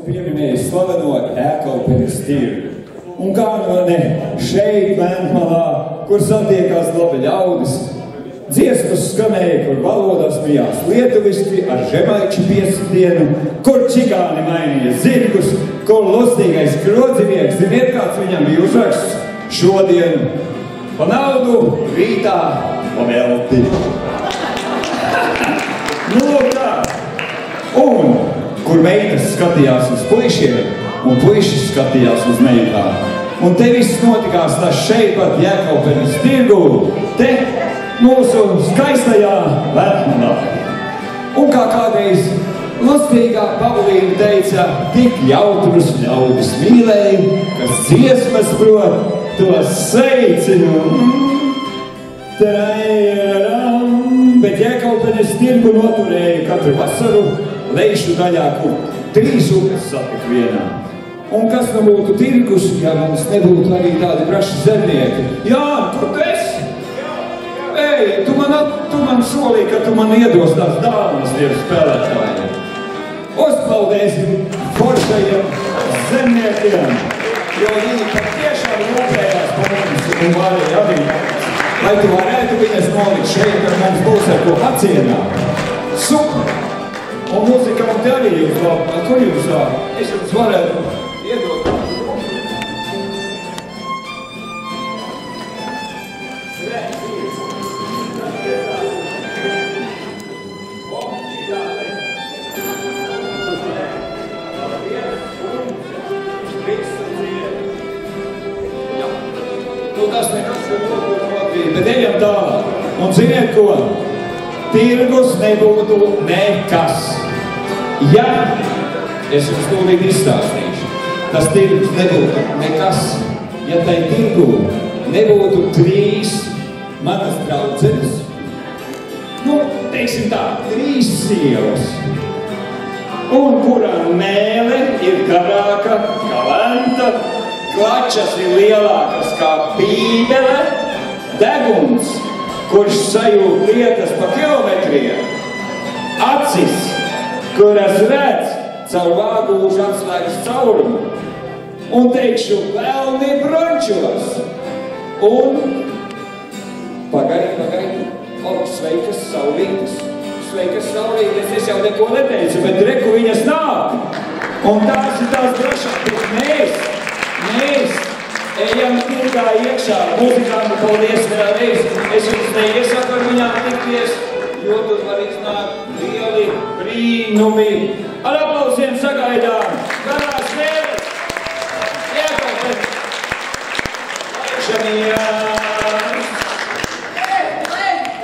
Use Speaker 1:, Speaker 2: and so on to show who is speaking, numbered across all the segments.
Speaker 1: Pieminējis slaveno Jēkabpeļas tirgu. Un kā no ne šeit, Lentmalā, kur satiekās labi ļaudis, dziesmas skanēja, kur valodas mijās lietuviski ar žemaiču piesitienu, kur čigāni mainīja zirgus, kur lustīgais krodzinieks, ziniet, kāds viņam bija uzraksts šodien pa naudu, rītā pa velti. Nu, tā. Un kur meitas skatījās uz puišiem, un puiši skatījās uz meitām. Un te viss notikās tas šeit pat Jēkabpeļas tirgū, te mūsu skaistajā Lentmalā. Un kā kādreiz lustīgā Pavlīna teica, tik jautrus ļaudis mīlēja, kas dziesmas prot, tos sveicinu. Bet Jēkabpeļas tirgu noturēja katru vasaru Leišu daļā, kur 3 upes satika vienā. Un kas nu būtu tirgus, ja mums nebūtu arī tādi braši zemnieki? Jā, kur tu esi? Ej, tu man solīji, ka tu man iedos tās dāvanas tiem spēlētājiem. Uzplaudēsim foršajiem zemniekiem, jo viņi patiešām rūpējās par mums un varēja arī. Lai tu varētu viņas nolikt šeit, kad mums būs ar ko pacienāt. Super! Un muzikanti arī jums labi. Kur jums labi? Es jums varētu iedot. Nu, tas nekas ir, bet ejam tālāk. Un ziniet ko? Tirgus nebūtu nekas. Ja, es jums tūlīt izstāstīšu, tas tirgus nebūtu nekas, ja tai tirgu nebūtu 3 manas draudzenes, nu, teiksim tā, 3 sievas, un kurā mēle ir garāka kā lenta, klačas ir lielākas kā pībele, deguns, kurš sajūt lietas pa kilometriem, acis, kuras redz caur vāgūžu atslēgas caurumu, un teikšu pelni brončos. Un pagaidi, sveikas saulītes, es jau neko neteicu, bet reku viņas nāk. Un tās ir tās drošākas, mēs ejam tirgā iekšā, muzikanti, paldies vēlreiz. Es jums neiesaku ar viņām tikties, jo tur var iznākt lieli brīnumi. Ar aplausiem sagaidām garās mēles, Jēkabpeļas, Laišanījās.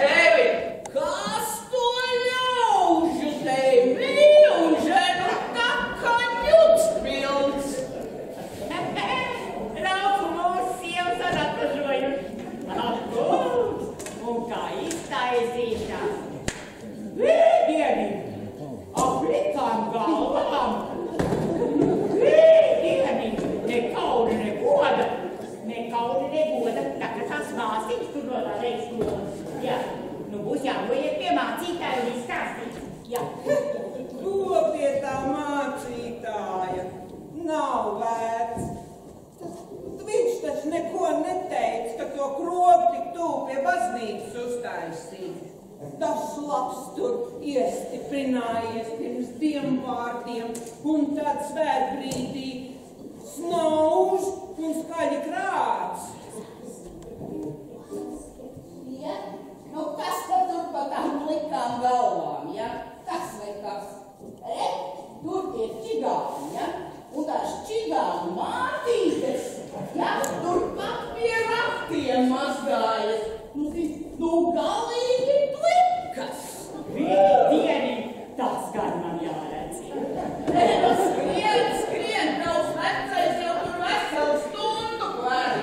Speaker 2: Tevi, kas to ļaužu tevi un ženu tā kā ņutspilns? Rauku mūsu sievas ar atpažojuši. Un kā iztaisīšās? Vīdieni! Aplikām galvām! Vīdieni! Ne kauni, ne goda! Tā kā tās māsiņas tur nodā reiz skolas. Jā, nu būs jānoiet pie mācītāja un izstāstīt. Jā.
Speaker 3: Ko pie tā mācītāja? Nav vērts. Viņš taču neko neteica, ka to krogu tik tūp pie baznīcas uztaisīt. Tas labs tur iestiprinājies pirms dievvārdiem, un tad svētbrīdī snauž un skaļi krāc.
Speaker 2: Ja? Nu, kas tad tur pa tām likām galvām, ja? Kas vai kas? Tur ir čigāni, ja? Un tās čigānu mātītes, ja? Tur pat pie raktiem mazgājas. Nu, galīgi plikas. Vīdieni, tas gan man jāredz. Skrien, tavs vecais jau tur veselu stundu klāri.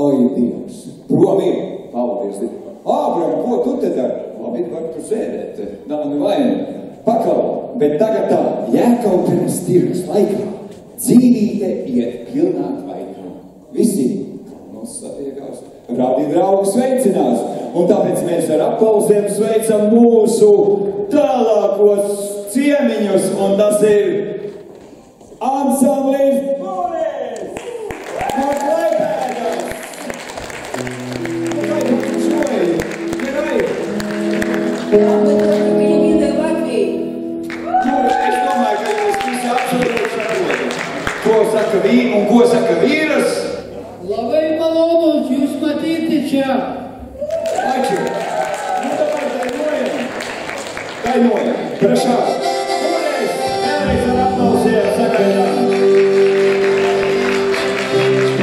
Speaker 1: Ai, Dievs, prom ir, paldies. Ābram, ko tu te dari? Labi, var tu sēdēt, nav nevaina. Pakal, bet tagad tā, Jēkabpeļas tirgus laikā dzīvīte iet pilnā tvaikā. Visi Radio draugu sveicinās. Un tāpēc mēs ar aplausiem sveicam mūsu tālākos ciemiņus, un tas ir ansamblis Boris no Klaipēdas. Vai tu šoji? Gerai? Es domāju, ka jūs visi absolūti saprotat. Ko saka un ko saka vīras?
Speaker 4: Labai malonus jūs matyti čia.
Speaker 1: Ačiū. Nu, dabar dainojam. Dainojam. Prašau. Vēlreiz ar aplausiem sagaidām.
Speaker 5: Thank you.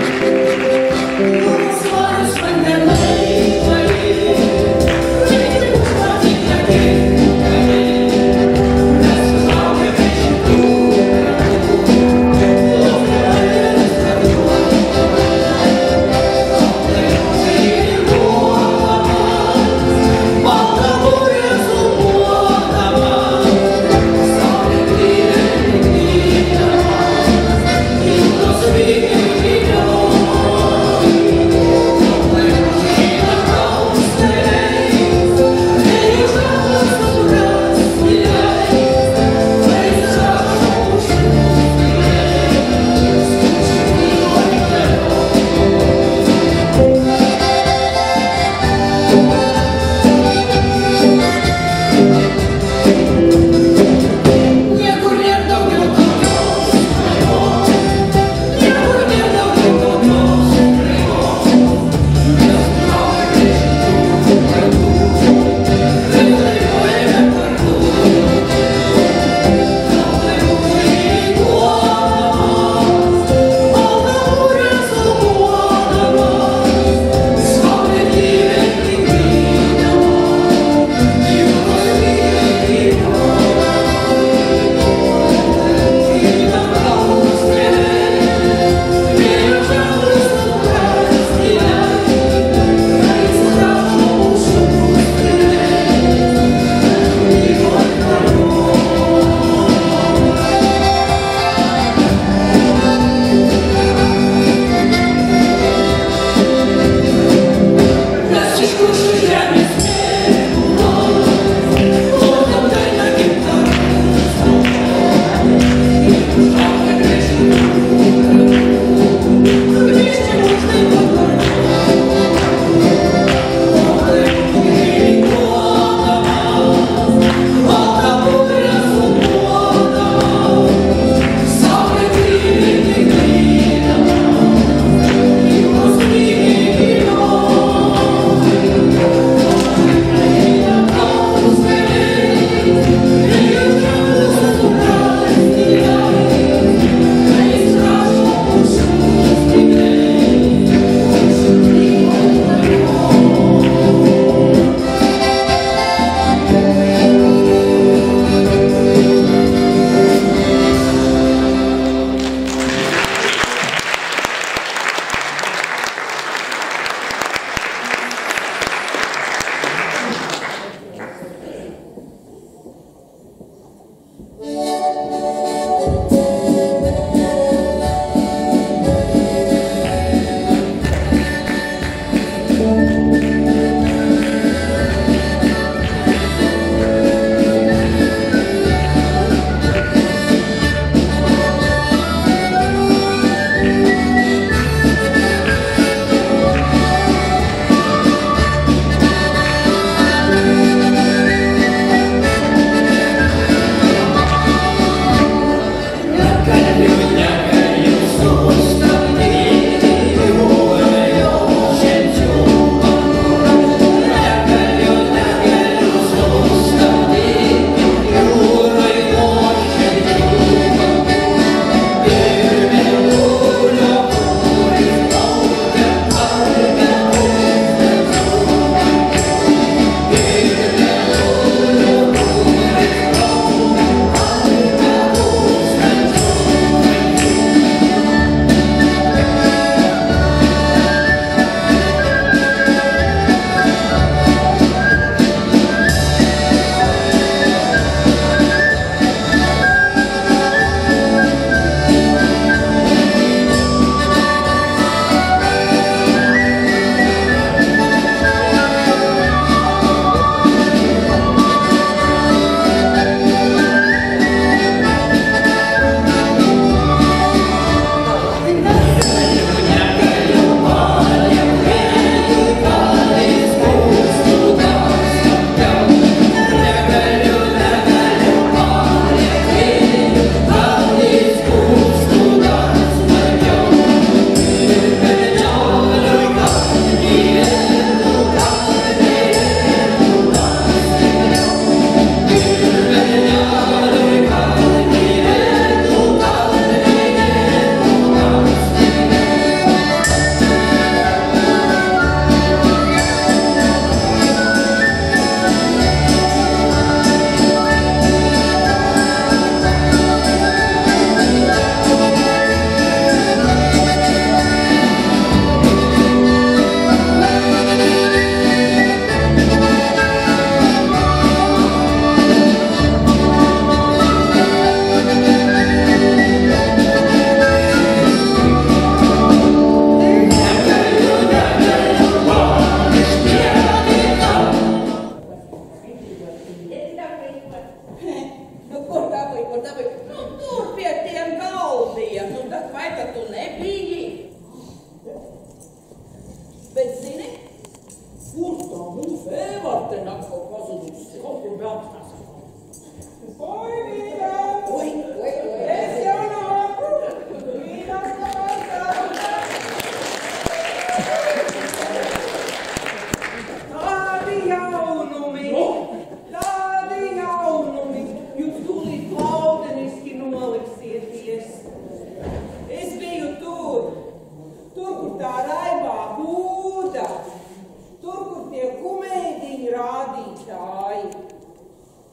Speaker 3: mācītāji.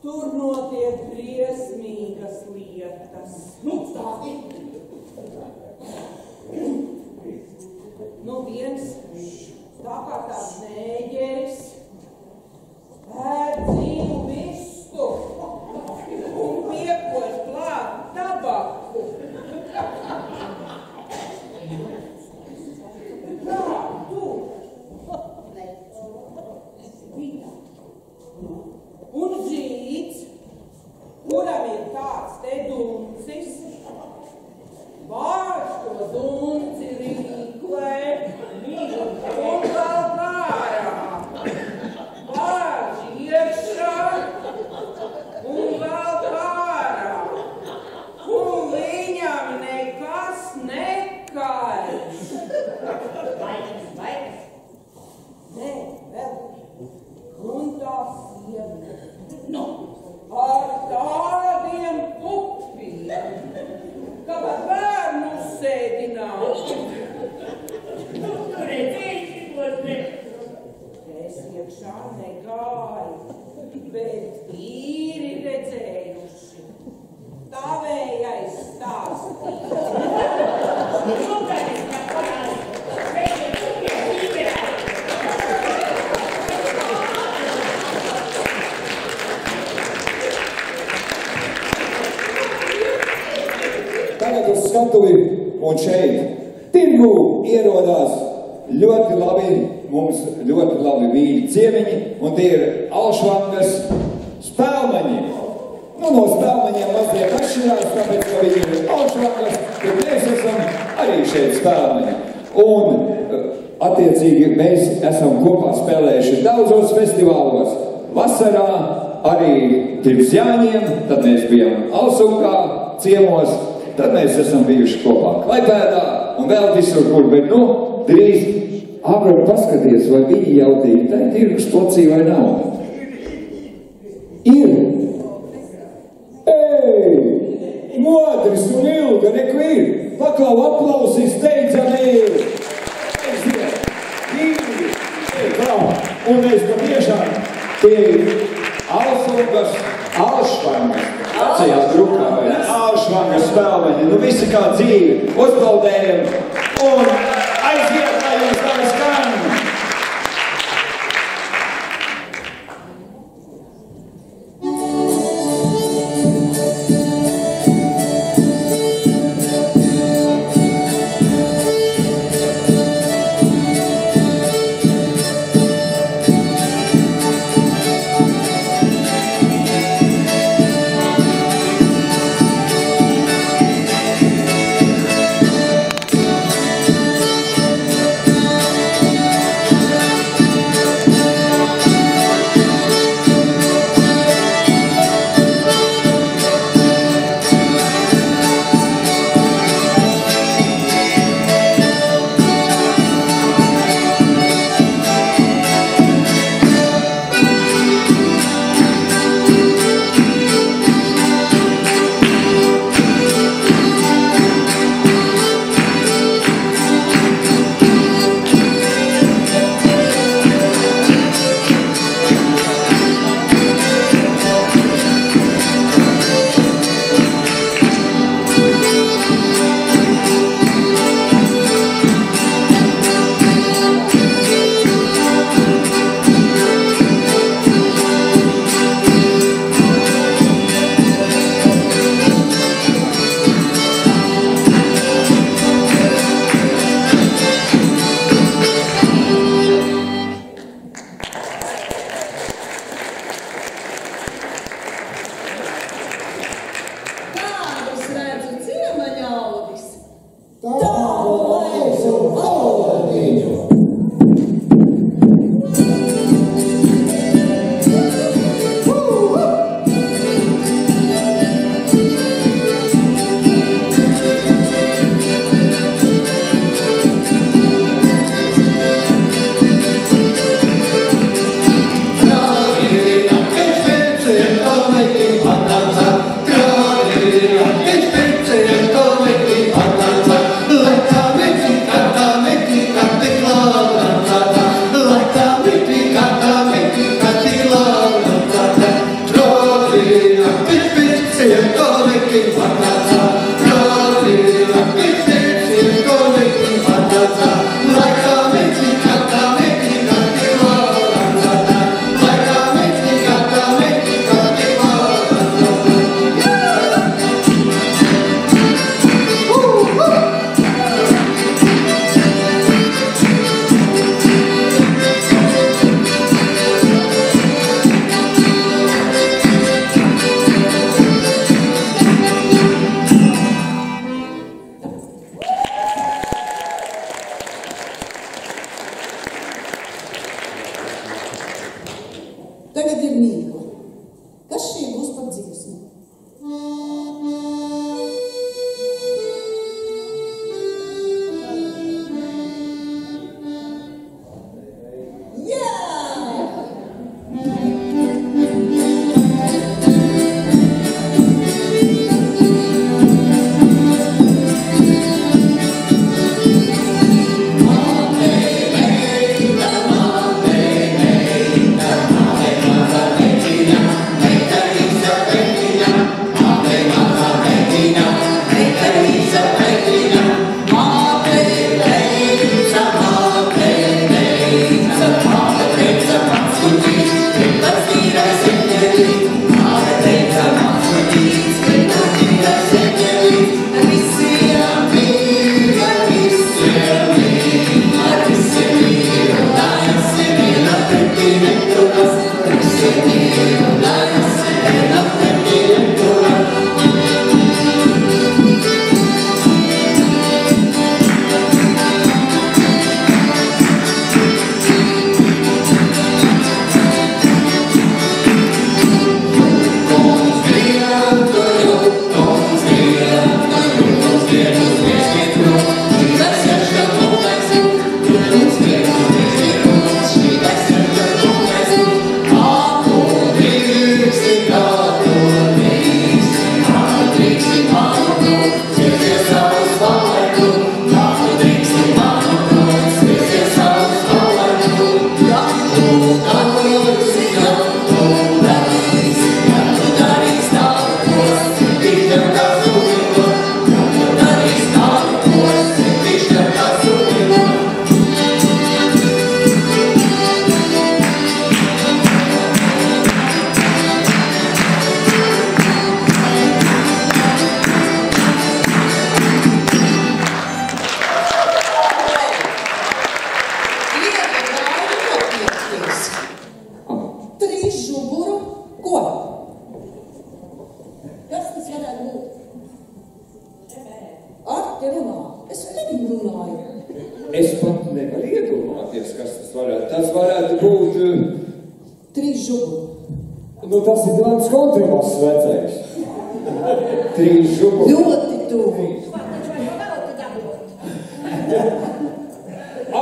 Speaker 3: Tur notiek briesmīgas lietas.
Speaker 2: Nu, stāsti.
Speaker 3: Nu, viens tā kā tāds nēģeris ēd dzīvu vistu un piekož klāt tabaku. Kā tu? Un zīds, kuram ir tāds te duncis, vārš to dunci rīklē un vēl pārā, vārš iekšā un vēl pārā, un viņam nekas nekaiš.
Speaker 2: Vaigas.
Speaker 3: Nē, vēl. Un tā sieva.
Speaker 2: Nu.
Speaker 3: Ar tādiem pupiem, ka var bērnu sēdināt.
Speaker 2: Redzējuši, ko te?
Speaker 3: Es iekšā negāju, bet īri redzējuši. Tavējais stāstīja.
Speaker 2: Nu, kā es tā parādu. Veidiet, pupies, īgerēt.
Speaker 1: Tagad uz skatuvi un šeit tirgu ierodās ļoti labi vīļi ciemiņi, un tie ir Alšvangas spēlmaņi. Nu, no spēlmaņiem mazliet atšķirās, tāpēc, ka viņi ir Alšvangas, bet mēs esam arī šeit spēlmaņi. Un, attiecīgi, mēs esam kopā spēlējuši daudzos festivālos. Vasarā arī pirms Jāņiem, tad mēs bijām Alsungā ciemos. Tad mēs esam bijuši kopā Klaipēdā un vēl visur, kur, bet, nu, drīz āgrāk paskaties, vai viņi jautīgi, tā ir tirgus placī vai nav. Ir. Ei, Modris un Ilga, neku ir. Paklau aplausīs, steidzami. Aiziet. Divi. Un mēs patiešām tie ir Alsungas, Alšvangas. Vecajā drukā vai Alšvangas spēlmaņi, nu visi kā dzīvi, uzbaldējam un aiziet, lai jums tā skan!
Speaker 5: ir mīkla. Kas šī būs par dziesmu?
Speaker 1: Es pat nevaru iedomāties, kas tas varētu. Tas varētu būt...
Speaker 5: 3 žuburi.
Speaker 1: Nu, tas ir tāds kontrabass vecais. 3 žuburi.
Speaker 5: Ļoti tuvu.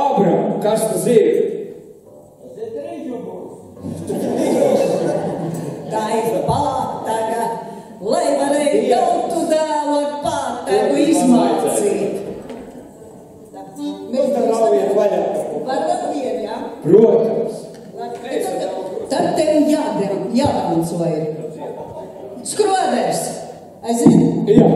Speaker 1: Abram, kas tas ir?
Speaker 6: Tas ir 3 žuburi.
Speaker 5: Tā ir pātaga, lai varēja tautu dēlu ar pātagu izmācīt.
Speaker 1: Mēs tā raujiet vaļā.
Speaker 5: Var vēl vien, jā?
Speaker 1: Protams.
Speaker 5: Tad tev jādanco ir. Skroders, aizvien?
Speaker 1: Jā.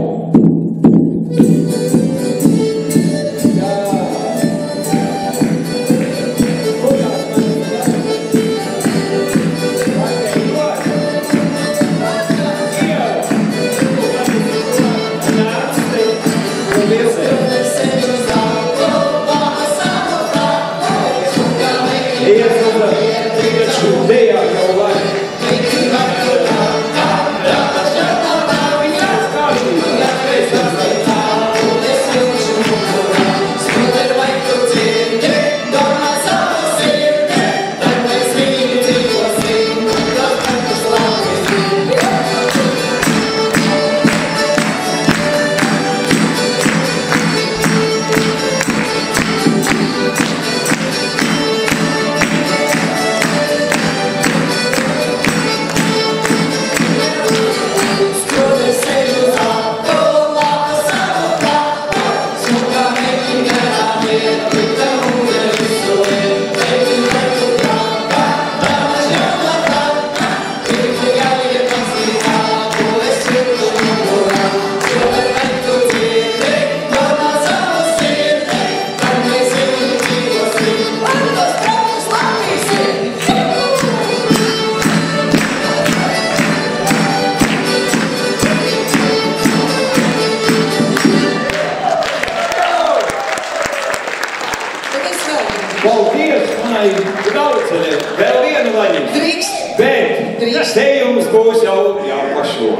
Speaker 1: Paldies, manai braucenei. Vēl vienu vaļu.
Speaker 5: Drīkst.
Speaker 1: Bet te jums būs jau jāpašo.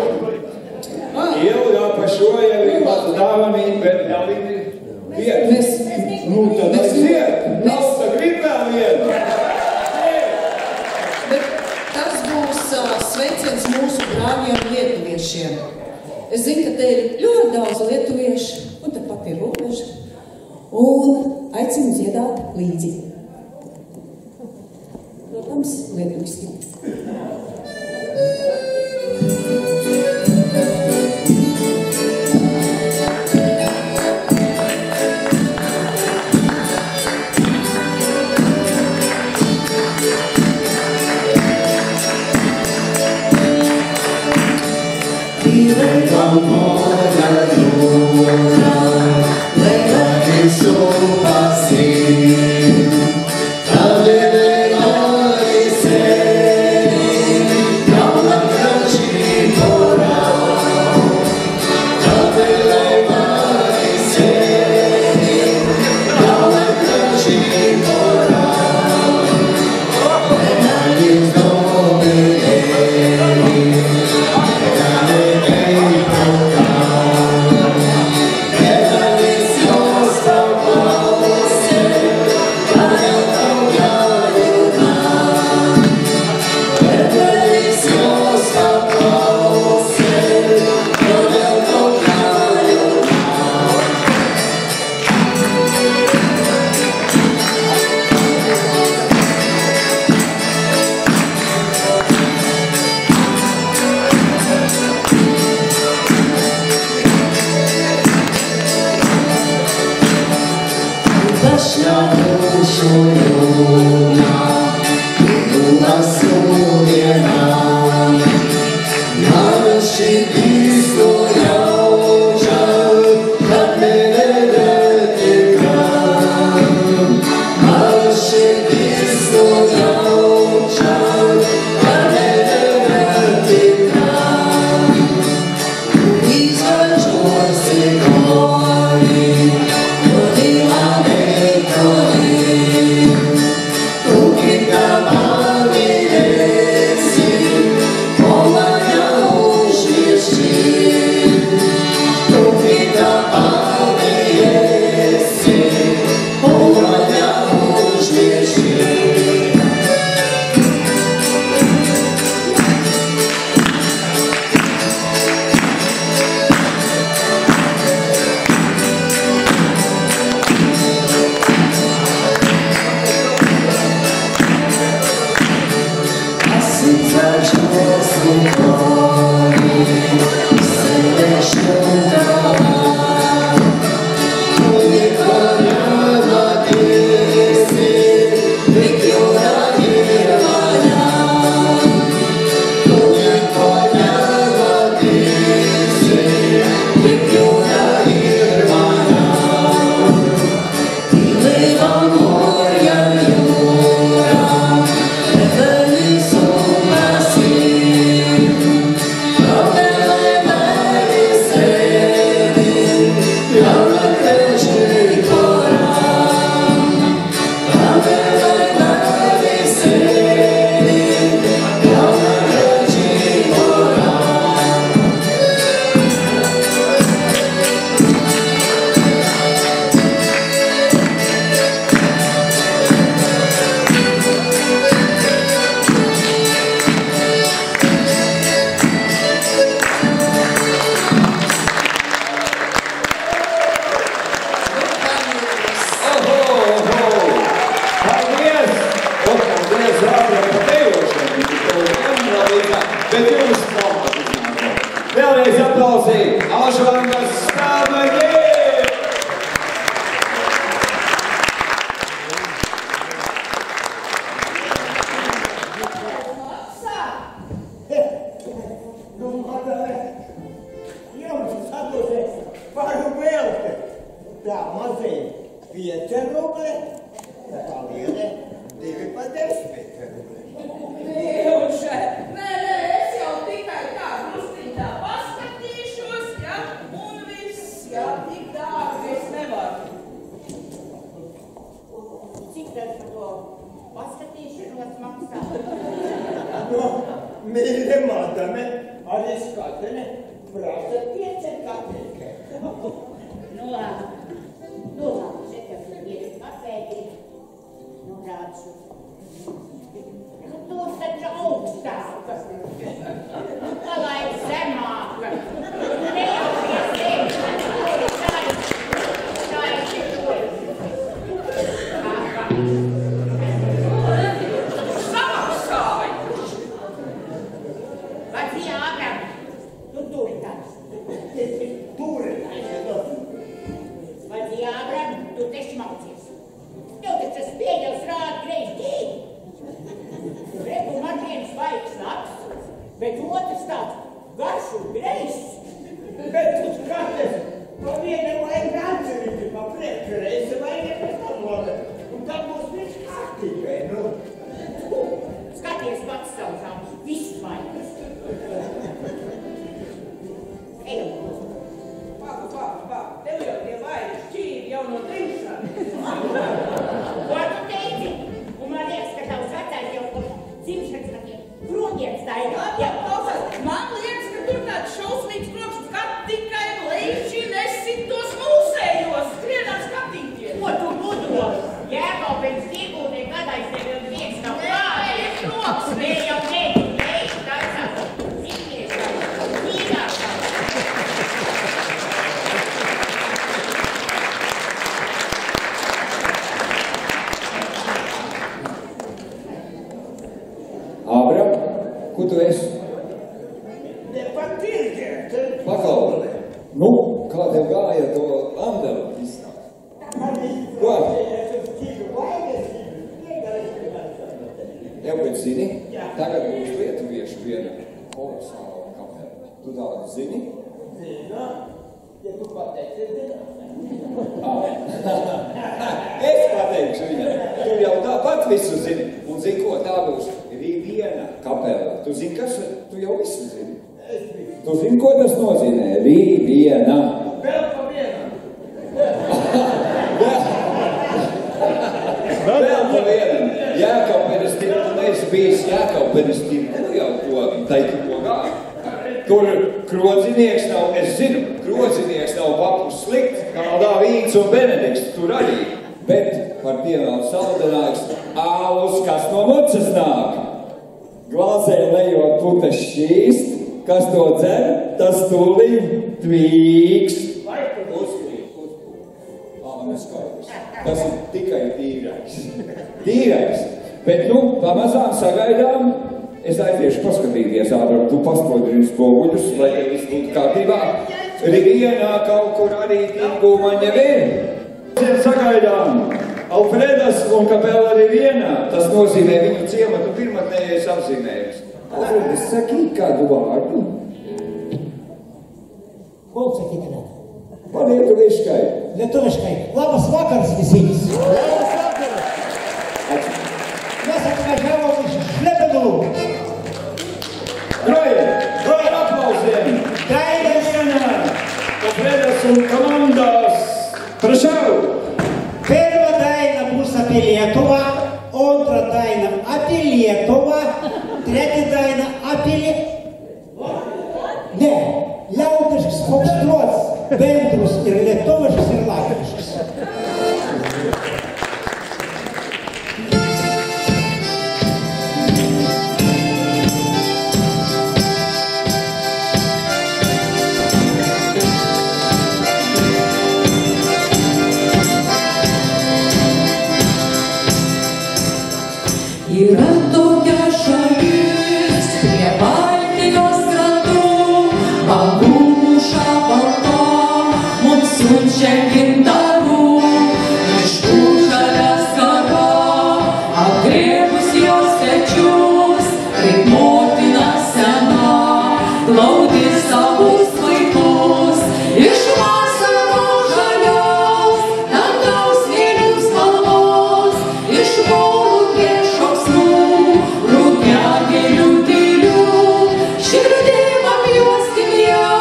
Speaker 1: Jau jāpašo, jau ir pats dāvanīgi, bet jau ir viena. Nu, tad aiziet. Nav tā grib vēl vienu.
Speaker 5: Bet tas būs Es zinu, ka te ir ļoti daudz lietuviešu, un te pat ir robeža, un aicinu dziedāt līdzi. Protams, lietuviski.
Speaker 1: Vēlreiz aplausīt Ažvangas Stāvagī!
Speaker 6: Nu, madame, jums sadosies paru vēlti. Tā mazie 5 rubli, tā liela 2,10 rubli.
Speaker 3: Ilže, nē, es jau tikai tā drusciņā paskatīšos, ja, un viss, ja, tik dārgi es nevaru.
Speaker 2: Cik tad par to paskatīšanos maksā?
Speaker 6: Nu, mīļa madame, arī skatene prasa 5 kapīti.
Speaker 2: Nu labi, šeit jau ir papētīt. Nu, rādšu. Tur taču augstāk, lai zemāk.
Speaker 6: tad būs viss kārtībai, nu.
Speaker 2: Skaties pats savus augus, viss vainas. Ejam.
Speaker 3: Papa, tev jau tie vainas šķīri jau no trimšanas.
Speaker 2: Ko tu teici? Un man liekas, ka tavs vecais jau kur dzimšanas takiem krokiem staigā.
Speaker 3: Jā, klausās, man liekas, ka tur tāds šausmīgs kroks, kad tikai leiši nesit tos mūsējos, skrienāt skatīties.
Speaker 2: Ko tu gudo? Jēkabens tirgū nekad aiz tevi viens nav klājies.
Speaker 3: Kroks,
Speaker 2: Vēl jau teicu, leiši taisās. Zimies, mīļākā.
Speaker 1: Ābra, ko tu esi?
Speaker 6: Ne pat tirgēt.
Speaker 1: Paklau. Nu, kā tev gāja to Andelu izstāst? Ko? Jau pēc zini, tagad būs lietuviešu viena kolosāla kapela. Tu tādu zini?
Speaker 6: Zina, ja tu pateiksi, zina.
Speaker 1: Es pateikšu viņam. Tu jau tāpat visu zini. Un zini ko, tā būs viena kapela. Tu zini, kas? Tu jau visu zini. Tu zini, ko tas nozīmē? Viena.
Speaker 6: Vēl pa vienam.
Speaker 1: Vēl pa vienam. Jēkabpenes tirgu, tu neesi bijis Jēkabpenes tirgu. Nu jau ko, tai tikko gāja. Tur krodzinieks nav, es zinu, krodzinieks nav papus slikts, kādā Vīns un Benedikts tur arī. Bet par tiem nav saldenāks ālus, kas no mucas nāk. Glāzē lejot putas šķīst, kas to dzer, tas tūlīt tvīks. Tas ir tikai tīrais. Tīrais. Bet, nu, pamazām sagaidām, es aiziešu paskatīties ātrāk, tu paspodrini spoguļus, lai viss būtu kārtībā. Rivienā kaut kur arī tirgū man jau ir. Sagaidām Alfredas un kapela Rivienā. Tas nozīmē viņu ciematu pirmatnējais apzīmējums. Alfredas, saki kādu vārdu.
Speaker 7: Ko sakīt tagad?
Speaker 1: Pa lietuviškai.
Speaker 7: Lietuviškai. Labas vakars visiems. Mes atvažiavom iš Šlepinų.
Speaker 1: Groja aplausiem.
Speaker 7: Daina.
Speaker 1: Alfredas un komandas. Prašau.
Speaker 7: Pirma daina bus apie Lietuvą, antra daina apie Lietuvą, trečia daina apie Ne, liaudiškas fokštruots, bendrus ir lietuviškas ir latviškas.
Speaker 8: Yra tokia šalis prie Baltijos krantų, bangų mūša balta, mums siunčia gintarų, miškų žalia skara, apgrėbus jos pečius, kaip motina sena, glaudi savus vaikus, iš vasaros žalios, dangaus mėlynų spalvos, iš volungės šauksmų, rugiagėlių tylių, širdim apjuoskim ją,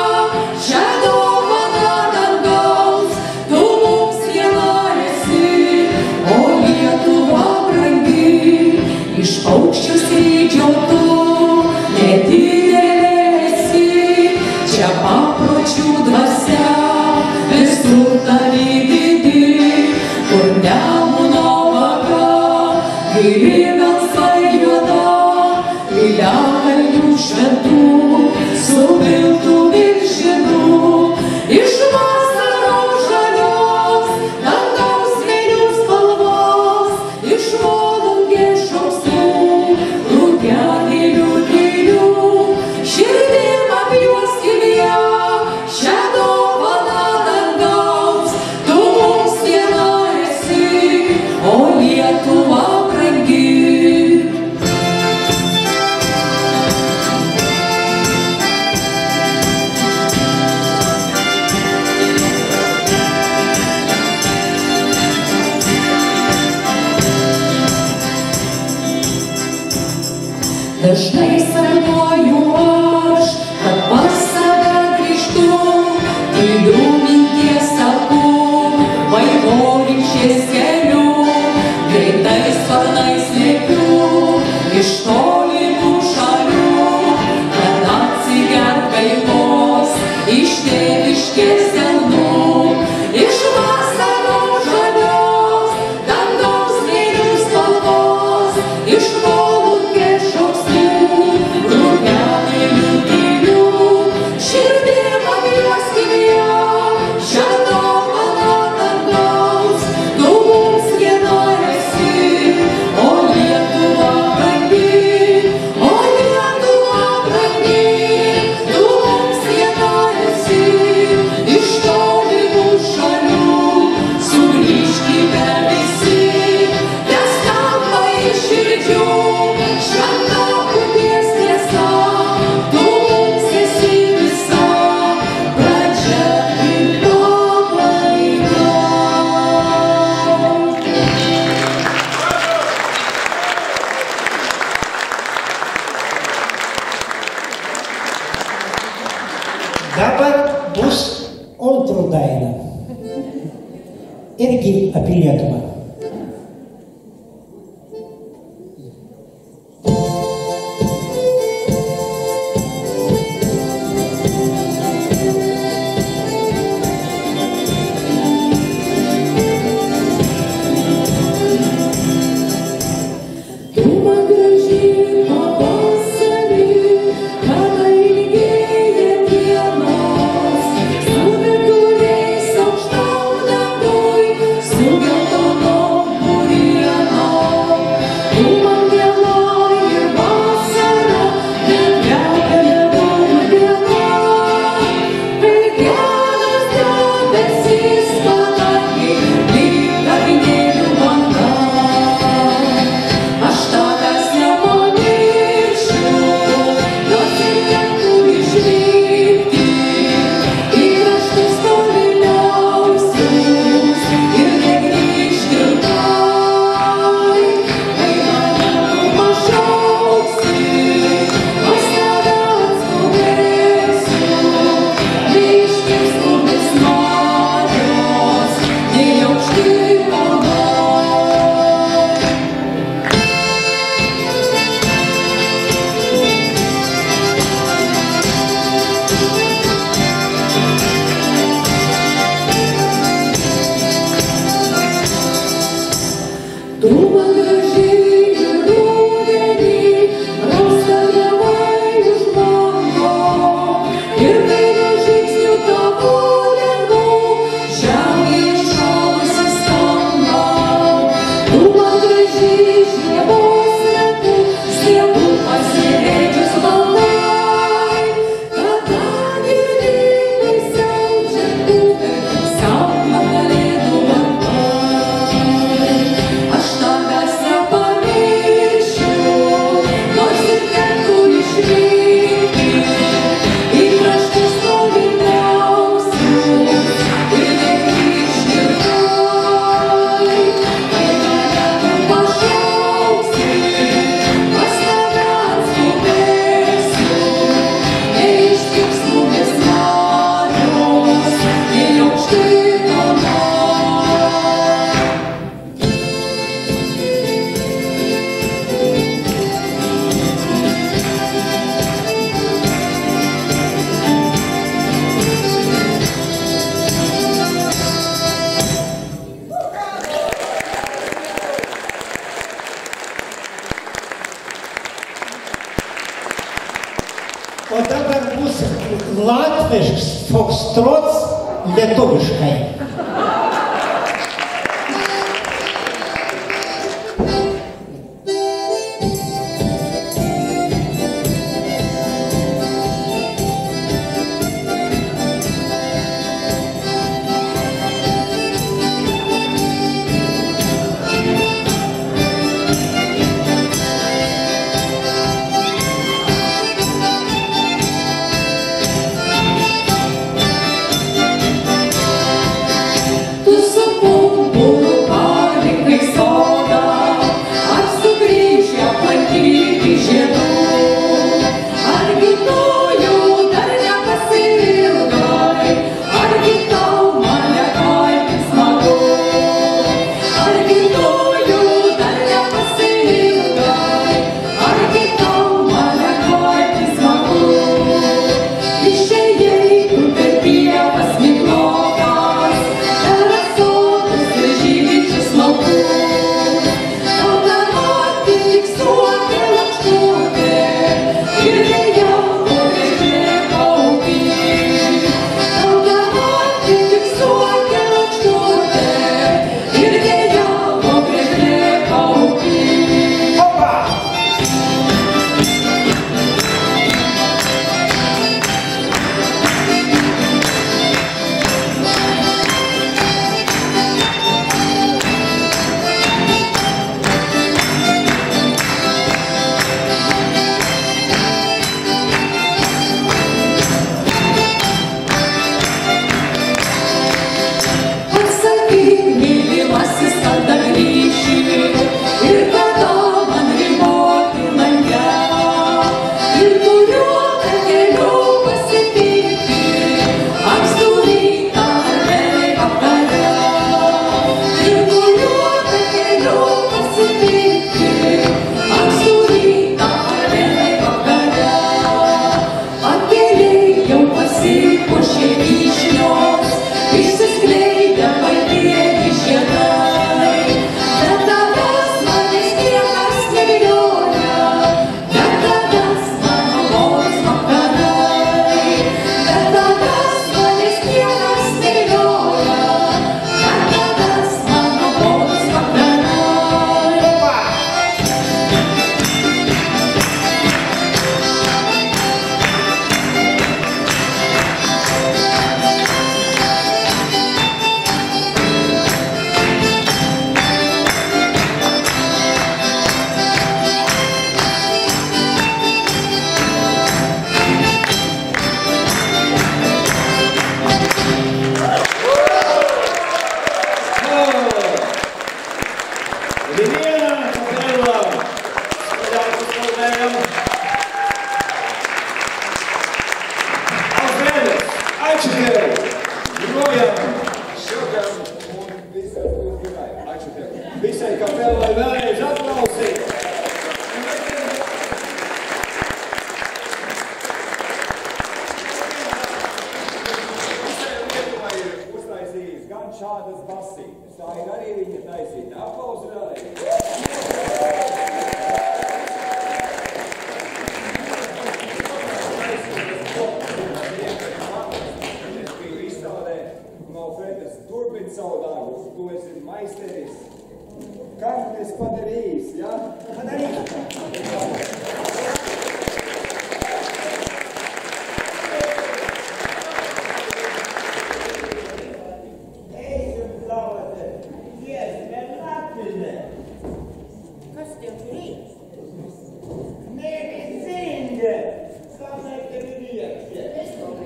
Speaker 8: šią dovaną dangaus, tu mums viena esi, o Lietuva brangi, iš paukščio skrydžio tu nedidelė esi, čia papročių dvasia visur tavi didi, kur Nemuno vaga, gili melsva juoda, piliakalnių šventų, su viltų milžinų, iš vasaros žalios, dangaus mėlynių spalvos, iš volungės šauksmų, rugiagėlių tylių, širdim apjuoskim ją, šią dovaną dangaus, tu mums viena esi, o Lietuva brangi. Dažnai sapnuoju aš, kad pas save grįžtu, tylių minties takų, vaivorykštės keliu, greitais sparnais lėkiu iš tolimų šalių, kad atsigert gaivos iš tėviškės delnų, iš vasaros žalios, dangaus gėlių spalvos, iš volungės šauksmų, rugiagėlių tylių, širdim apjuoskim ją, šią dovaną dangaus, tu mums viena esi, o Lietuva brangi, o Lietuva brangi, tu mums viena esi, iš tolimų šalių, sugrįžkime visi, nes skamba iš širdžių, šventa upės tiesa, tu mums esi visa, pradžia ir pabaiga.
Speaker 7: Dabar bus antrų daina. Irgi apie Lietuvą.
Speaker 8: Tu man graži pavasarį, kada ilgėja dienos, su viduriais aukštam danguj, su geltonom burienom. Tu man diena ir vasara, bet kvepia daug diena, kai geras debesys padangiai, lyg avinėlių banda. Aš tavęs nepamiršiu, nors ir niekur išvykti, į kraštus tolimiausius ir negrįžti atgal. Kai mane tu pašauksi, pas tave atskubėsiu, neiškirs upės marios, nei aukšti kalnai. Tu man graži ir rudenį, raustalavai už lango, ir meilio žingsnių tavo lengvų, žemė iššalusi skamba. Tu man graži žiemos metu, sniegu pasirėdžius balnai, kada girdimai siaučiant upę, skamba kalėdų varpai. Aš tavęs nepamiršiu, nors ir niekur išvykti, į kraštus tolimiausius ir negrįžti atgal. Kai mane tu pašauksi, pas tave atskubėsiu, neiškirs upės marios, nei aukšti kalnai.
Speaker 7: O dabar bus latviškas fokstrots lietuviškai.
Speaker 1: trīs, jā?
Speaker 7: Man arī.
Speaker 2: Kas tev ir? Es to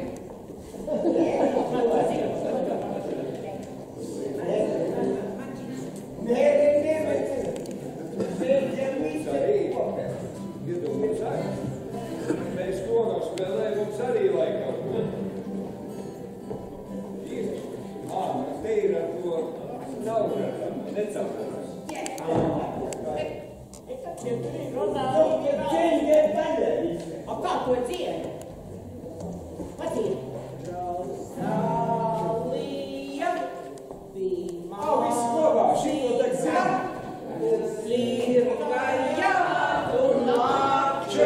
Speaker 1: Mēs to nospēlējam mums arī laikam. Mēs te ir ar to naudu, necapamies.
Speaker 2: A kā to dzied? Padzied. Drausalija, bija
Speaker 1: Viss kopā, šito tak zina.
Speaker 2: Lirgajā, tu nākšu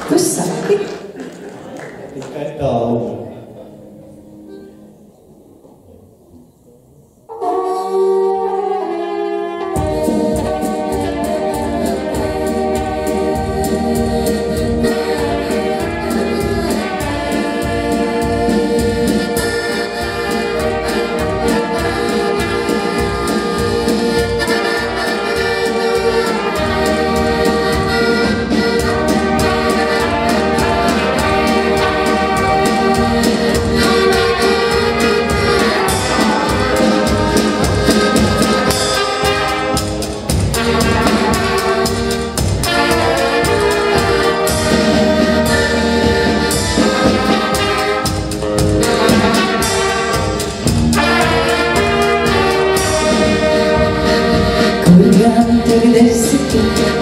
Speaker 5: Tu saki?
Speaker 7: Tikai daudz.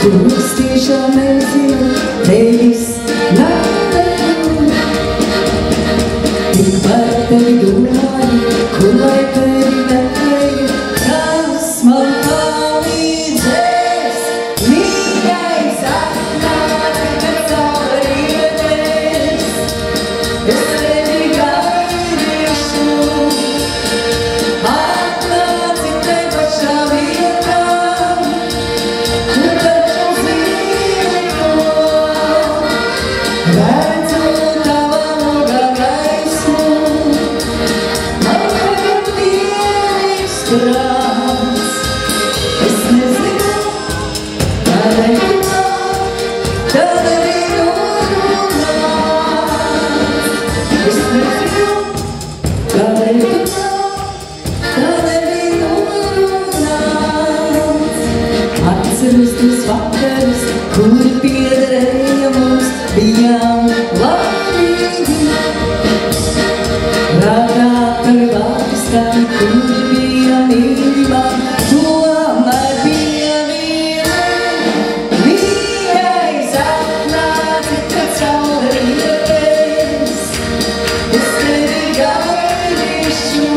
Speaker 8: Kurus tiešām nezinu, tevis nav nekur. Tik par tevi domāju, kur lai tevi meklēju, kas man palīdzēs. Mīļais atnāci, kad saule ietēs, es tevi gaidīšu. Atnāci te pašā vietā, atceros tos vakarus, kuri piederēja mums, bijām laimīgi. Rādā tavi vārdi skan, kuri bija mīlībā, tomēr bija mīli. Mīļais atnāci, kad saule ietēs, es tevi gaidīšu.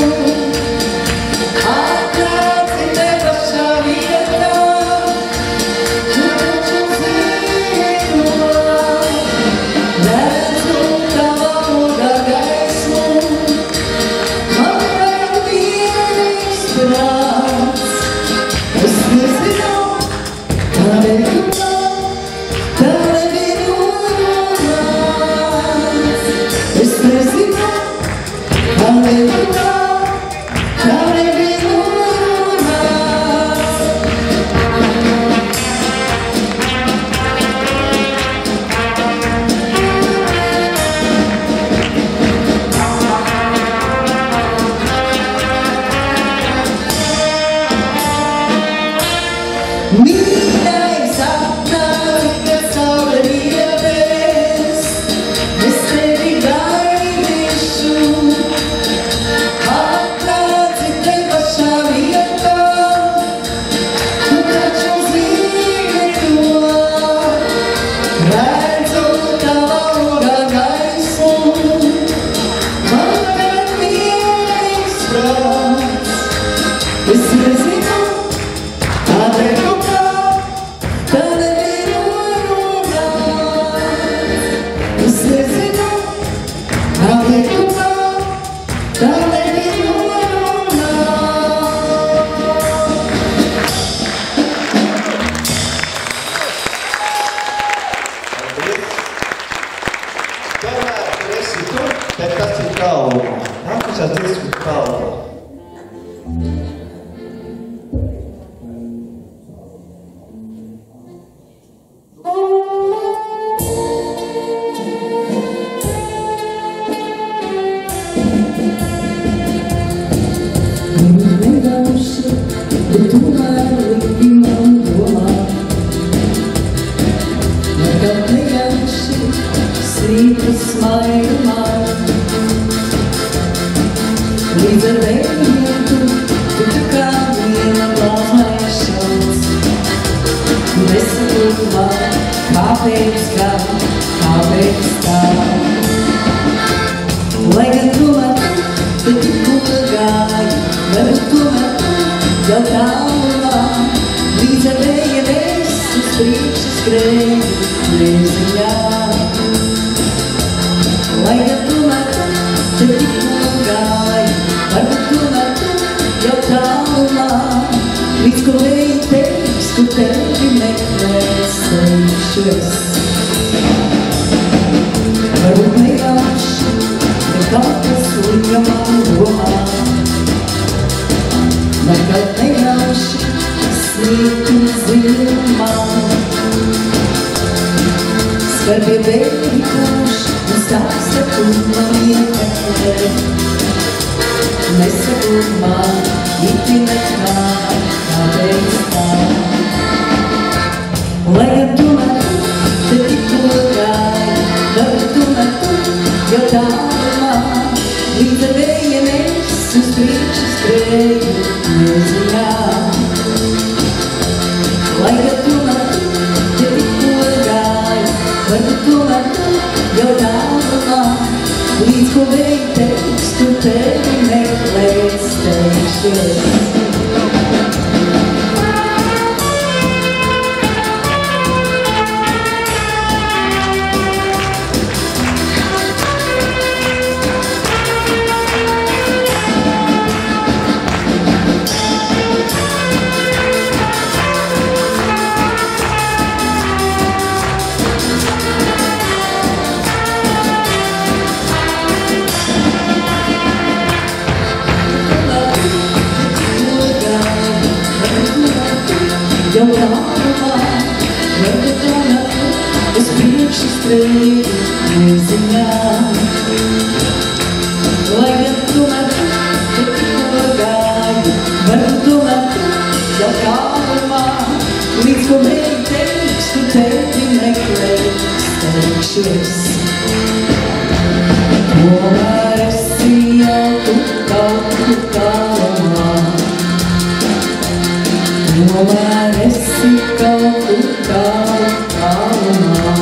Speaker 8: Atnāci te pašā vietā, Es nezinu, kādēļ tu kā, tā nebija norunāts. Es nezinu, kādēļ tu kā, tā nebija norunāts.
Speaker 7: Tomēr tu esi tu, bet tas ir galvā. Nākušās dziesmas galvā.
Speaker 8: Negauši, bet tomēr liki man domāt. Nekad nejauši slīpa smaidumā. Līdz ar vējiem tu tā kā viena blāzmaišos. Nesaprot man, kāpēc tā. Lai gan tomēr tu tikko gāji, bet tomēr tu jau tālumā. Līdz ar vējiem es uz priekšu skrēju neziņā. Lai gan tomēr tu tikko gāji, bet tomēr tu jau tālumā. Līdz ko vēji teiks, tu tevi meklēs steigšies. Varbūt nejauši, bet kaut kas lika man domā. Nekad nejauši slīpi dziļumā. Skarbie bēgi kūš un stāsta, kur man iemeklē. Nesaprot man, iti nekā, kāpēc tā. Lai gan tomēr te tikko gāji, bet tomēr tu jau tālumā. Līdz ar vējiem es uz priekšu skrēju neziņā. Lai gan tomēr tu te tikko gāji, bet tomēr tu jau tālumā. Līdz ko vēji teiks, tu tevi meklēs steigšies. Jau tālumā, bet tomēr es priekšu skrēju neziņā. Lai gan tomēr tu tikko gāji, bet tomēr tu jau tālumā. Līdz ko vēji teiks, tu tevi meklēs steigšies. Tomēr esi jau tu kaut kur tālumā. Tomēr esi kaut kur tālumā.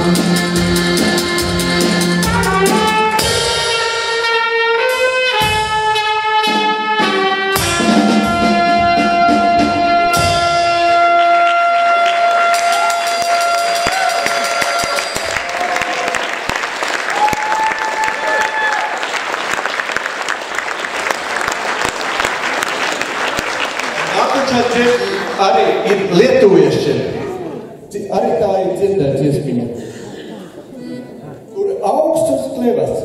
Speaker 7: Nākušās dziesmas arī ir lietuvieši. Arī tā ir dzirdēt dziesmiņa. Kur augstus klevas.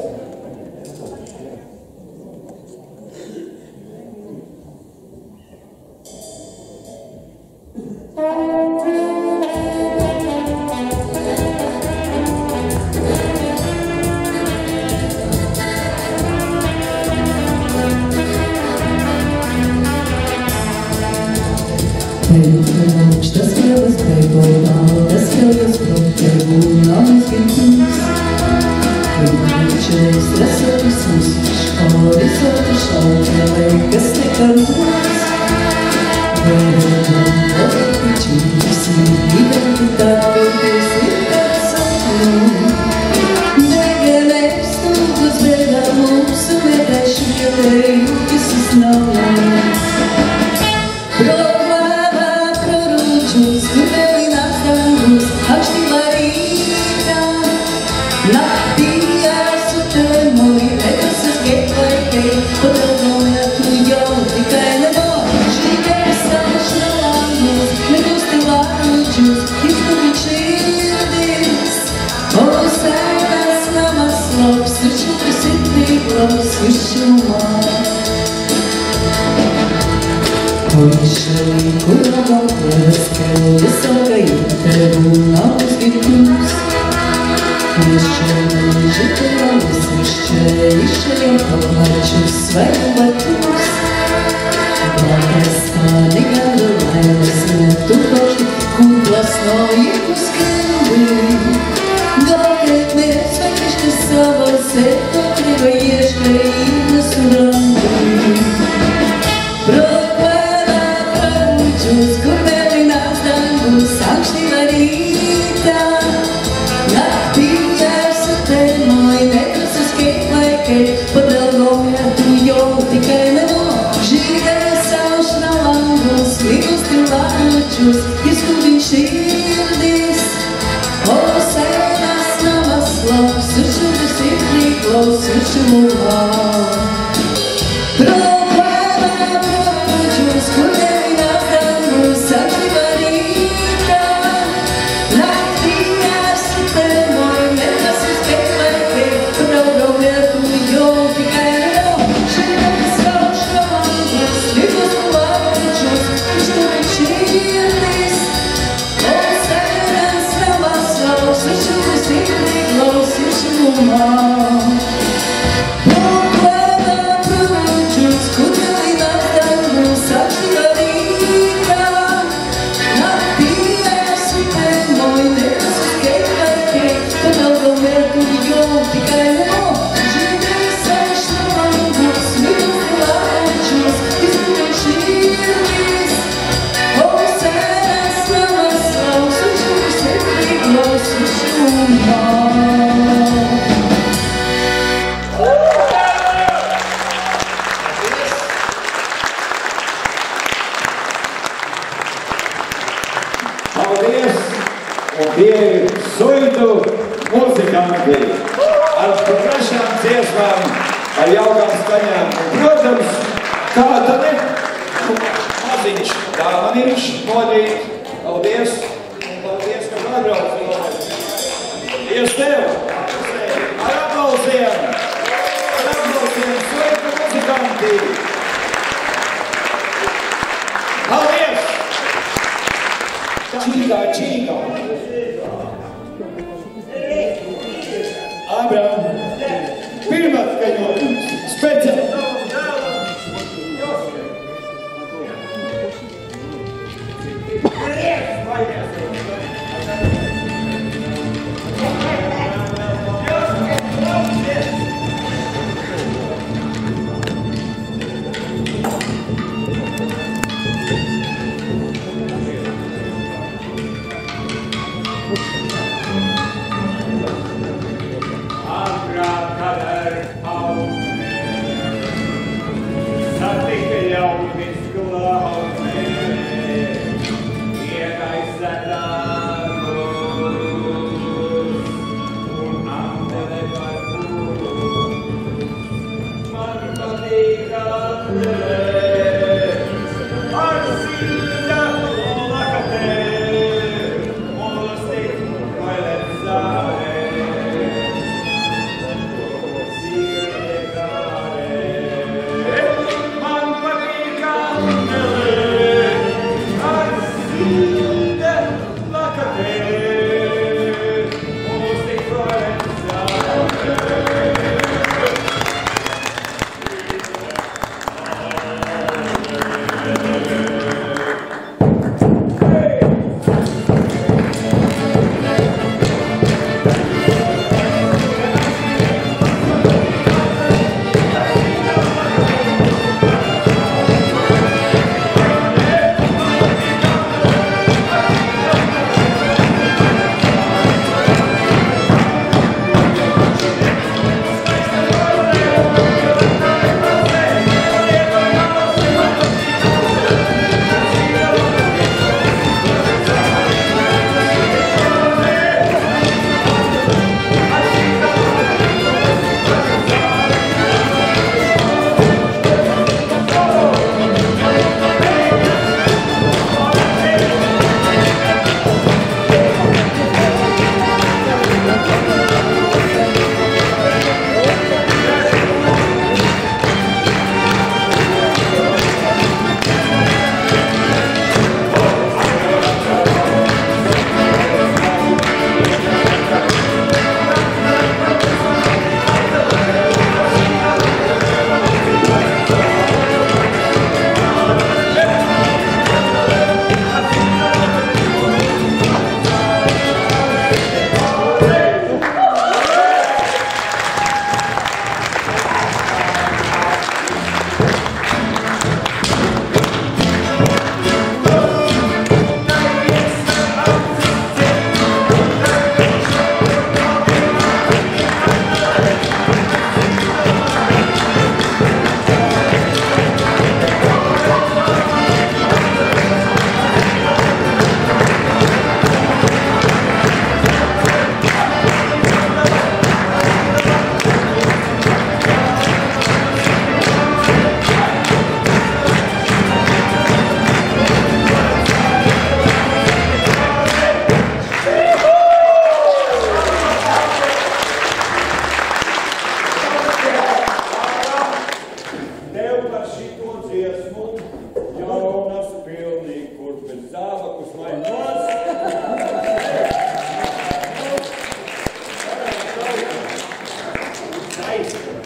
Speaker 8: Tas kļūst pēkojumā, tas kļūst protēgumā, izgimtums. Viņš rasotismus, horizotu šaukelē, kas nekartos. Vēdam, otičīs, identitātes ir tāds sapņu. Negalēs stūgus, vēdam mūsu vedēšu, jo te jūtas nav. Puišai, kurā galvas keldes sagaida tev un auzgitus. Miešķēži tevis mišķējušajiem pamačus svaibatus. Blankastāni gadu laimes lietu koši, kur plasnojiku skendi. Galviet mēs vakišķi savai seto kriva ieškai īnas urandi. Proklēmā pravučus, kur vēlinās dangus, augšti varītā. Naktī esmu temoj, nekas uz keiklaikai, pa Daugavpilī tu jau tikai nemo. Žīdēja saušana langus, mīgusti varučus, izkudiņš širdis. O sēnas namas lauks, uršudu sirdī klaus, uršumu lauk. Proklēmā pravučus, kur vēlinās dangus, augšti varītā. Naktī esmu temoj, nekas uz keiklaikai, pa Daugavpilī tu jau tikai nemo. Žīdēja saušana langus, mīgusti varučus, izkudiņš širdis. O sēnas namas lauks, uršudu sirdī klaus, uršumu lauk. Proklēmā pravučus, kur vēlinās dangus, augšti varītā. Naktī esmu temoj, nekas uz keiklaikai, pa Daugavpilī tu jau tikai nemo. Žīdēja saušana langus, mīgusti varučus, izkudiņš širdis. O sēnas namas lauks, uršudu sirdī klaus, uršumu lauk.
Speaker 1: Paldies! Un tie ir suitu muzikanti ar pašām dziesmām, ar jaukām skaņām. Un, protams, kā tad ir? Maziņš dāvaniņš modīt. Paldies! Un paldies, ka atbrauc. Paldies tev! Ar aplausiem! Ar aplausiem suitu muzikanti! Paldies! Čīgā. Abram, pirmā skaņotums, speciāli. šito dziesmu, jaunas pilnīgi, kur pēc zābakus vai nos.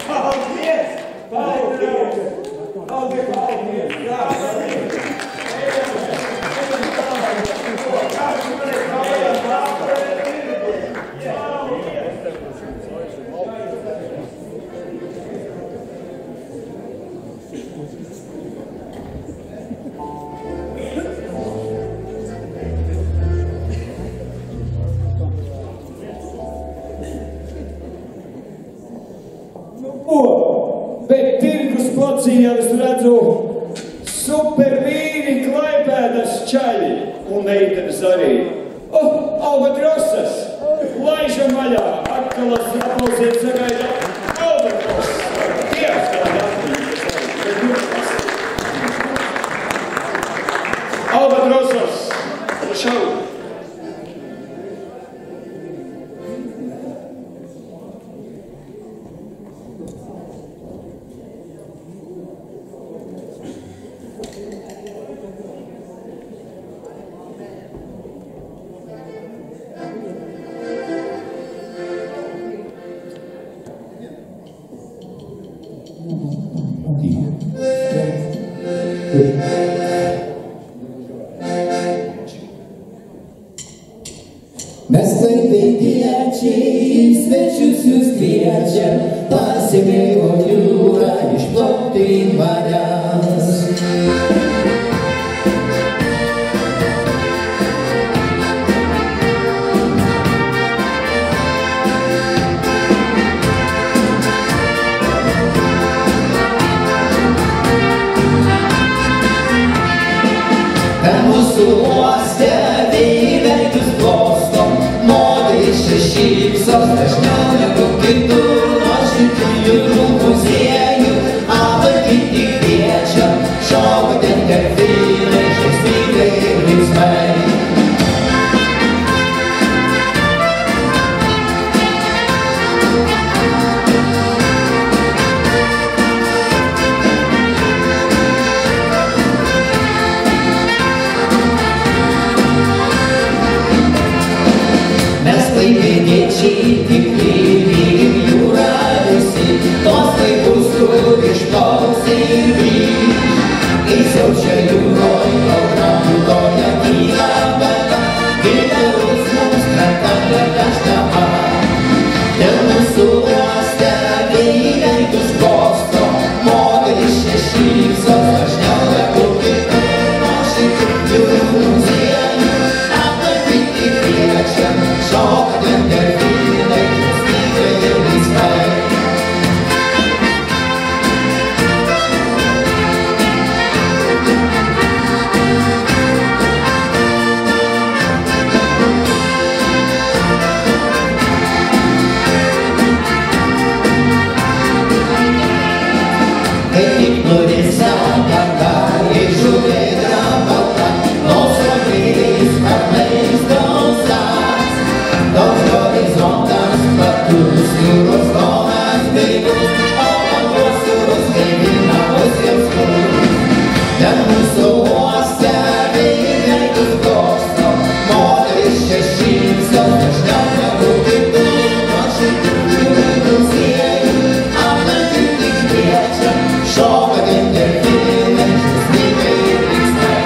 Speaker 1: Paldies! Paldies! Paldies! Paldies! Jā, paldies! Bet tirgus placī jau es redzu supervīri, Klaipēdas čaļi un meitenes arī. Albatrosas! Laižam vaļā! Atkal aplausiet sagaida Albatrosas! Dievs kāda atmīgas! Albatrosas! Šau!
Speaker 8: Mes klaipėdiečiai svečius jūs kviečia, pasimėgaut jūrą, išplaukti į marias. Mūsų uoste veidus glostom, moterys čia šypsos dažniau negu kitur, nuoširdžių jūrų muziejų aplankyti kviečia, šoka ten delfinai, žaismingai ir linksmai. Klaipėdiečiai tikri mylim jūrą visi, tos laikus, kur išplauks ir grįž. Kai siaučia jūroj, krantoje kyla banga, giliaus mums krantą dažnama. Dėl mūsų uoste veidus glosto, moterys čia šypsos dažniau negu kitur, nuoširdžių jūrų muziejų aplankyti kviečia, šoka ten delfinai, žaismingai ir linksmai. Kai tik nurisa danga ir žuvėdra balta, mūsų giliais sparnais gausas. Toks horizontas platus, jūros kalnas gaigus, o vanduo sūrus gaivina mus jausmus. Ten mūsų uoste veidus glosto, moterys čia šypsos dažniau negu kitur, nuoširdžių jūrų muziejų aplankyti kviečia, šoka ten delfinai, žaismingai ir linksmai.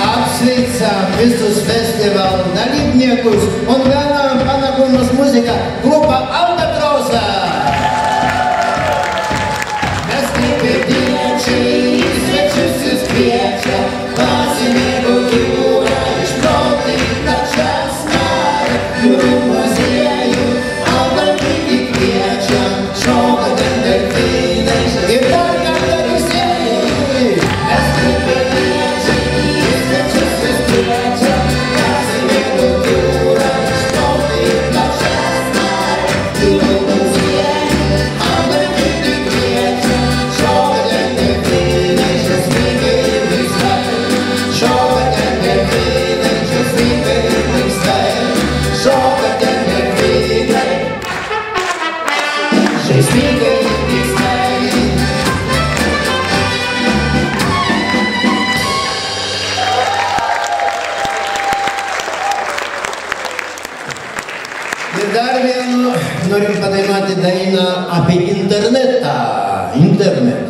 Speaker 9: Apsveicam visus festival dalybniekus un gaunam panagumus muziką grupą Albatrosas. Mes klaipėdiečiai svečius jūs kviečia, pasimėgaut jūrą, išplaukti į plačias marias. Jūrų muziejų aplankyti kviečia, šoka ten delfinai, ir dar kartą visiems. Mes klaipėdiečiai svečius jūs kviečia, pasimėgaut jūrą, išplaukti apie internetą. Internetas.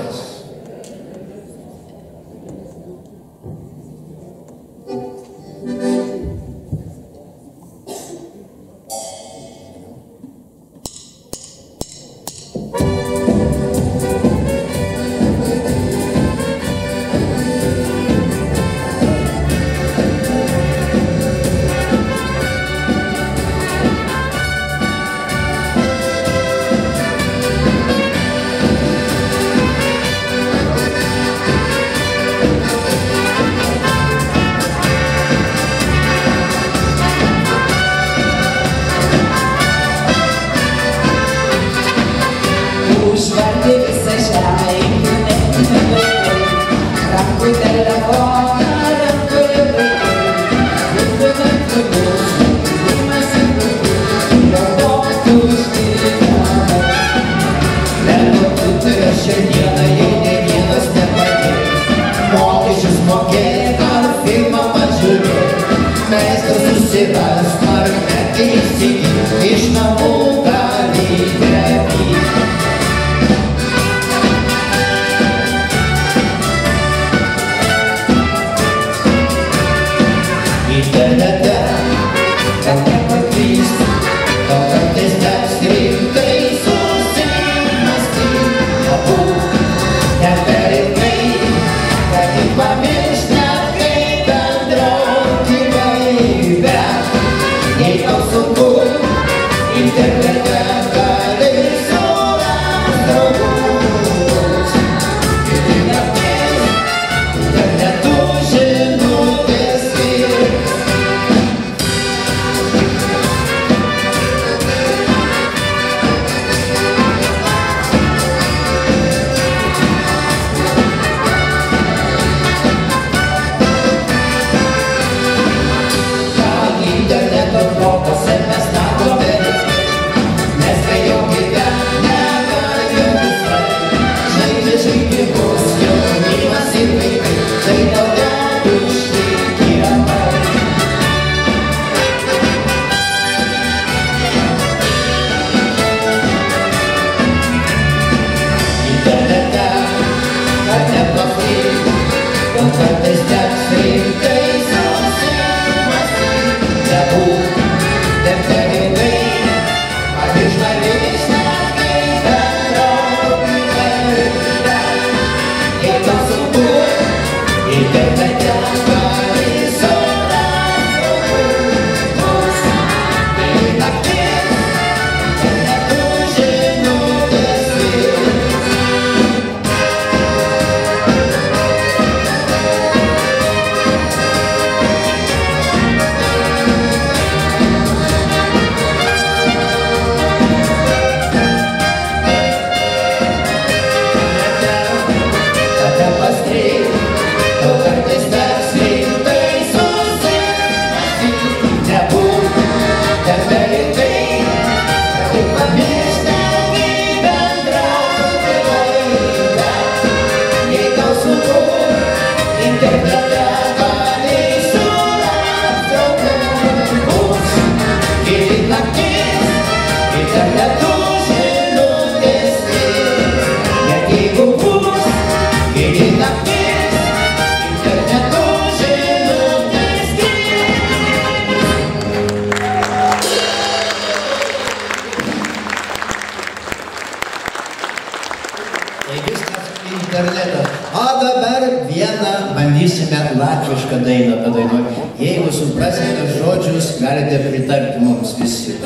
Speaker 9: Latvišką dainą padainuoti. Jeigu suprasite žodžius, galite pritarti mums visi.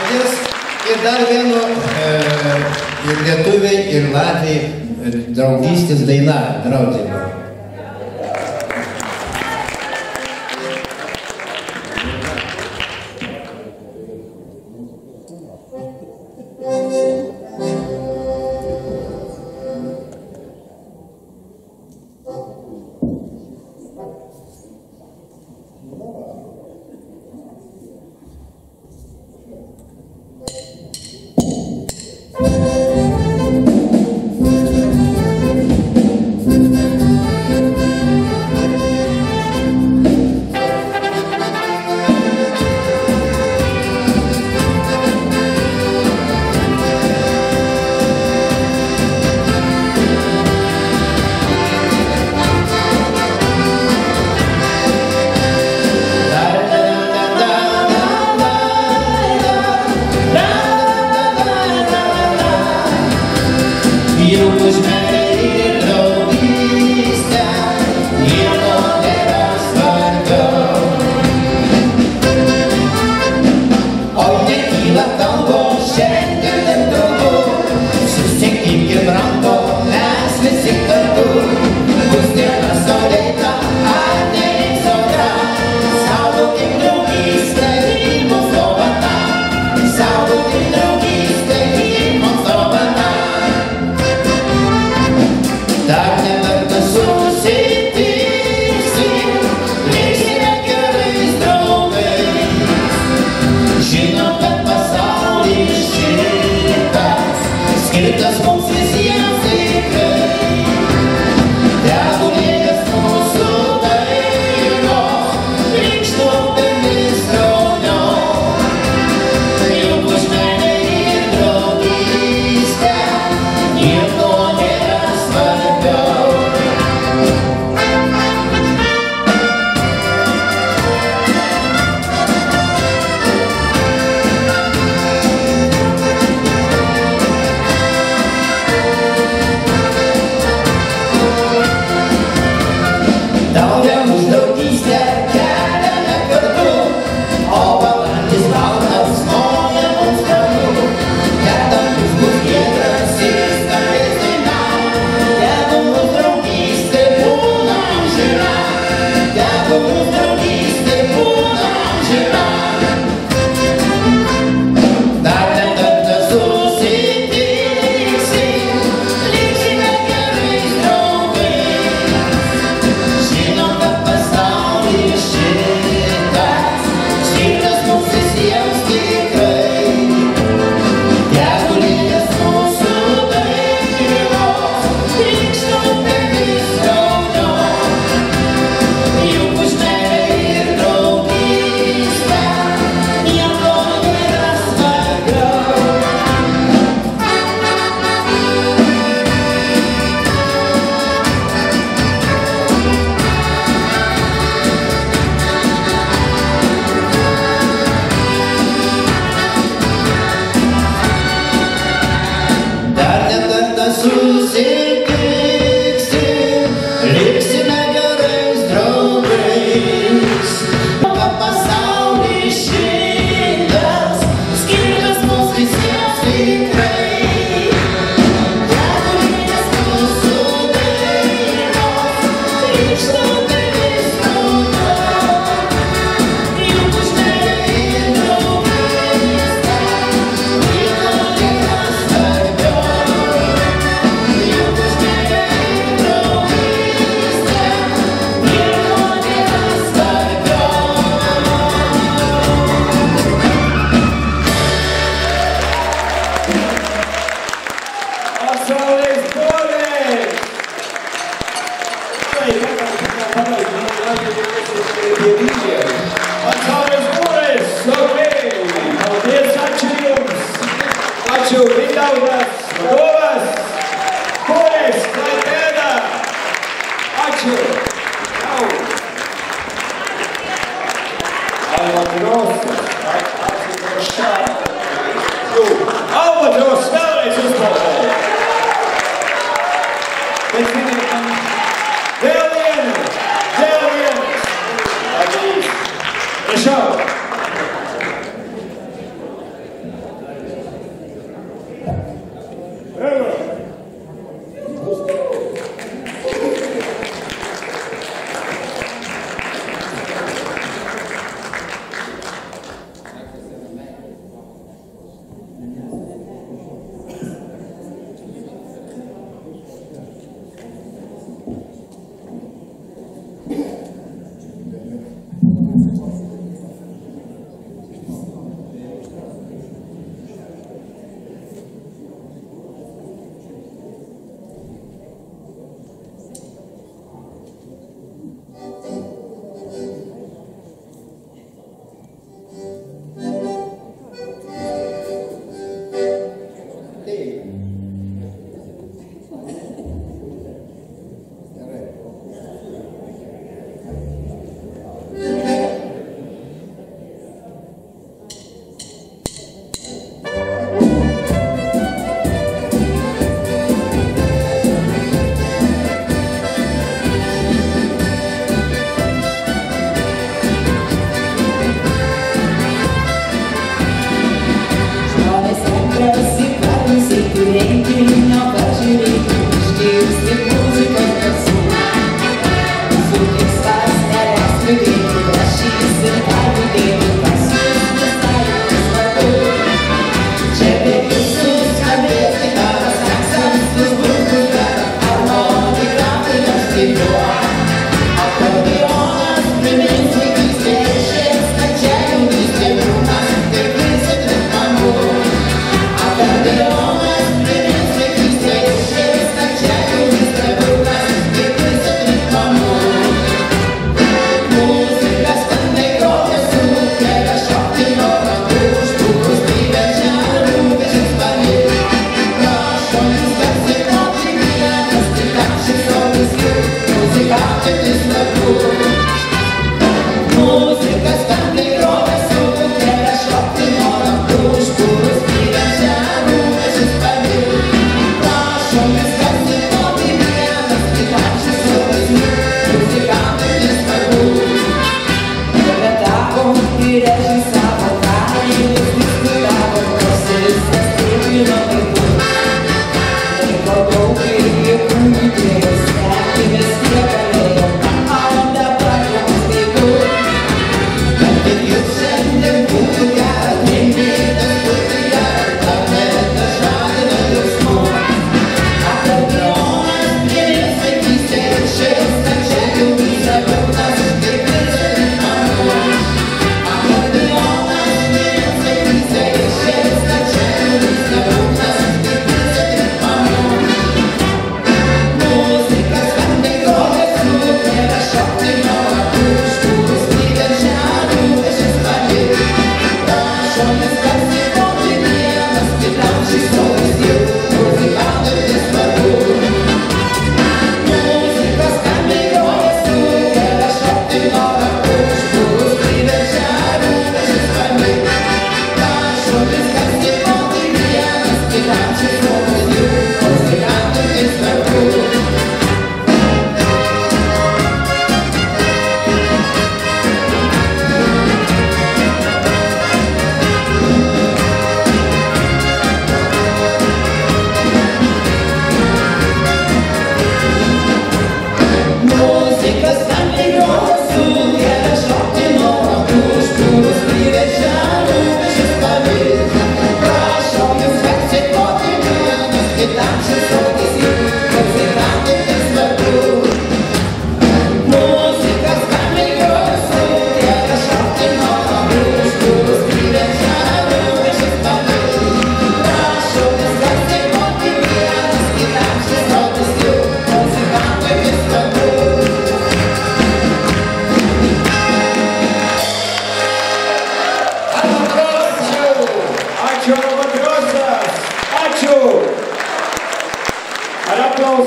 Speaker 9: Paldies. Ir dar vienu ir lietuviai, ir latviai draugystės daina, draudimo.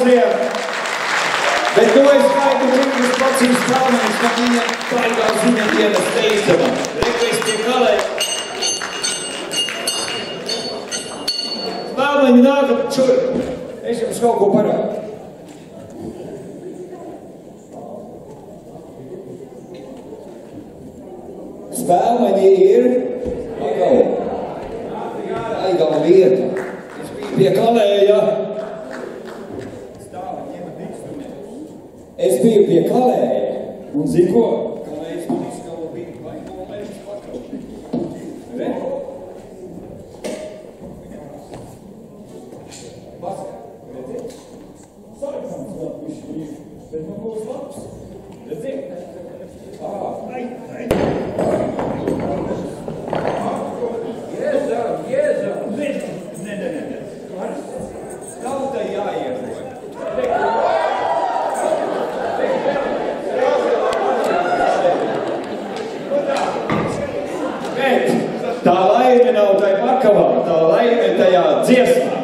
Speaker 1: maziem. Bet to es gaidu tirgus pacīs Spēlmaņas, ka viņa baigā ziņa dienas teicama. Reikais pie kalē. Spēlmaņi nākat šur. Es jums kaut ko parādu. Spēlmaņi ir Aigala vieta. Es biju pie kalēja. Es biju pie kalēja. Un zinu ko? Kalējas man izskala bija Aigala pakaļ. Re? Paskat, redziet? Sarkams vēl višķi, bet man būs labs. Redziet? Jēzam! Ne. Tautai jāieroja. Bet tā laime nav tai pakavā, tā laime tajā dziesmā.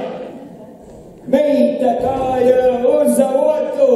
Speaker 1: Meita kāja uz avotu!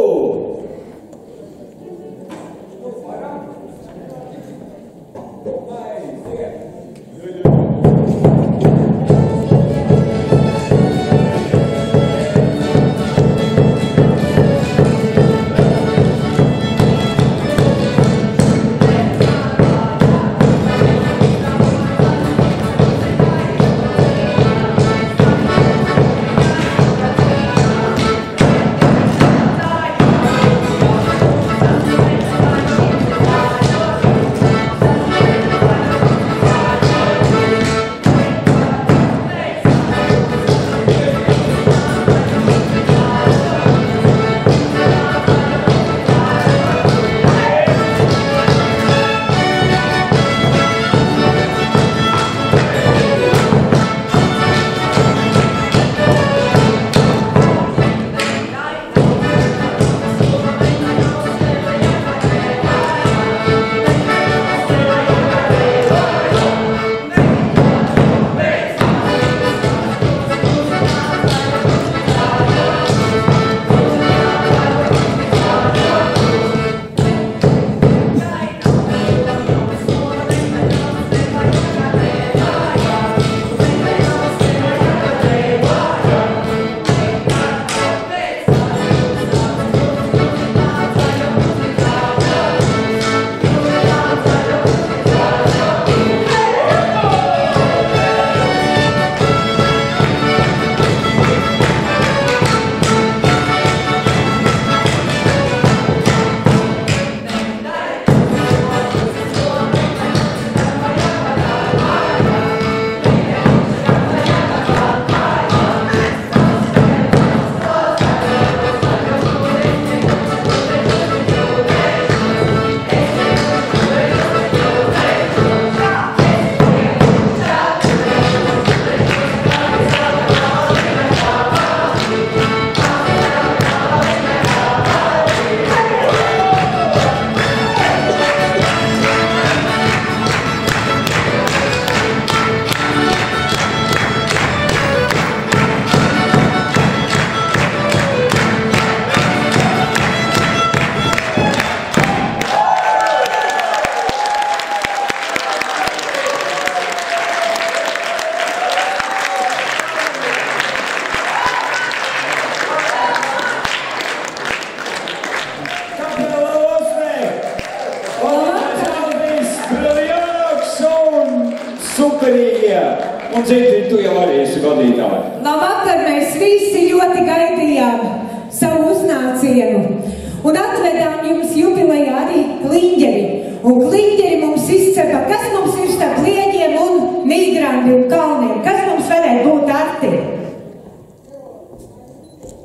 Speaker 1: superīgie. Un Zintri, tu jau arī esi vadītāji.
Speaker 10: Labvakar, mēs visi ļoti gaidījām savu uznācienu. Un atvedām jums jubilejā arī kliņģeri. Un kliņģeri mums izcepa, kas mums ir starp Lieģiem un Mīgrandi un Kalniem. Kas mums varētu būt Arti?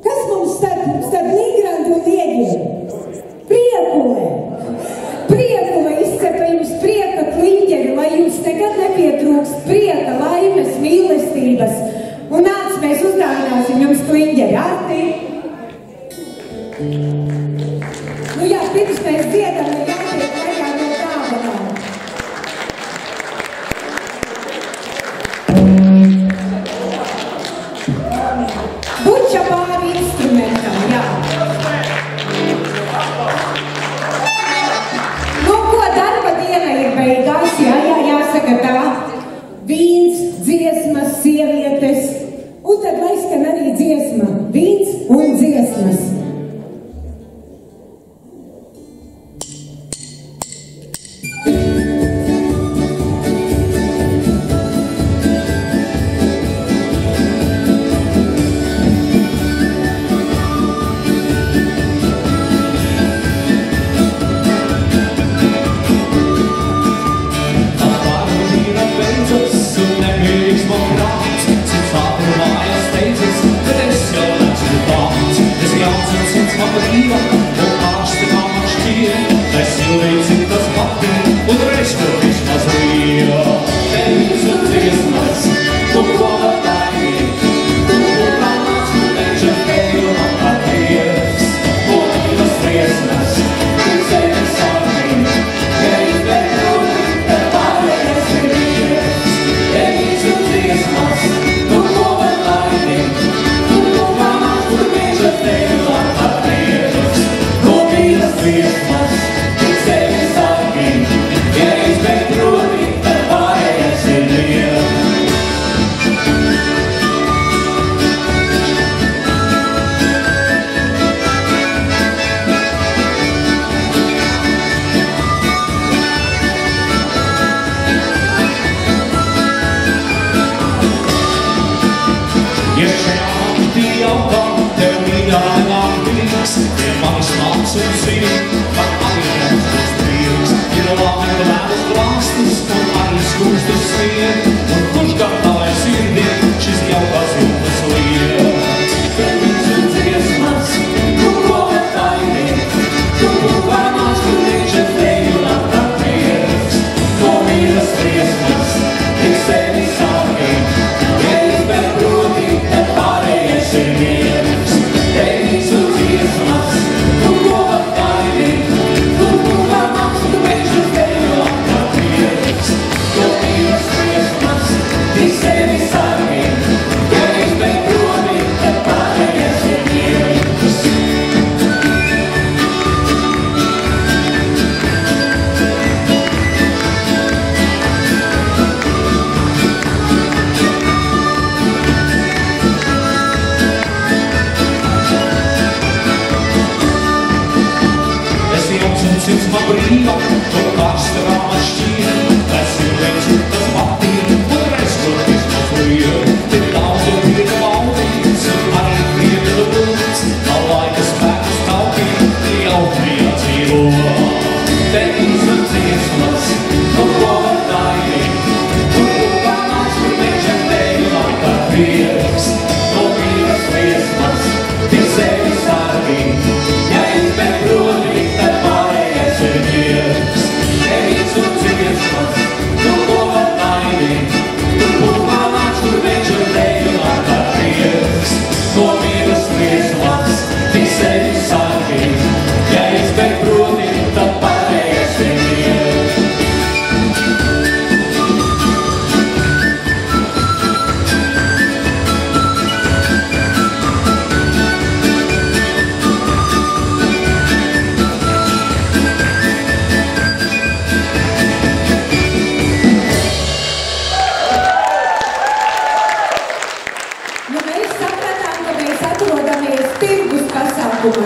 Speaker 10: Kas mums starp Mīgrandi un Lieģiem? Priekule. Priekule izcepa jums prieka kliņģeri, lai jums nekad nepietrūkst prieka, laimes, mīlestības. Un nāc, mēs uzdāvināsim jums kliņģeri. Arti? Nu jā, pirms mēs dziedam, ir jātiek vaļā no dāvanām. Buča pāri instrumentam, jā. sievietes, un tad lai skan arī dziesma Vīns un dziesmas.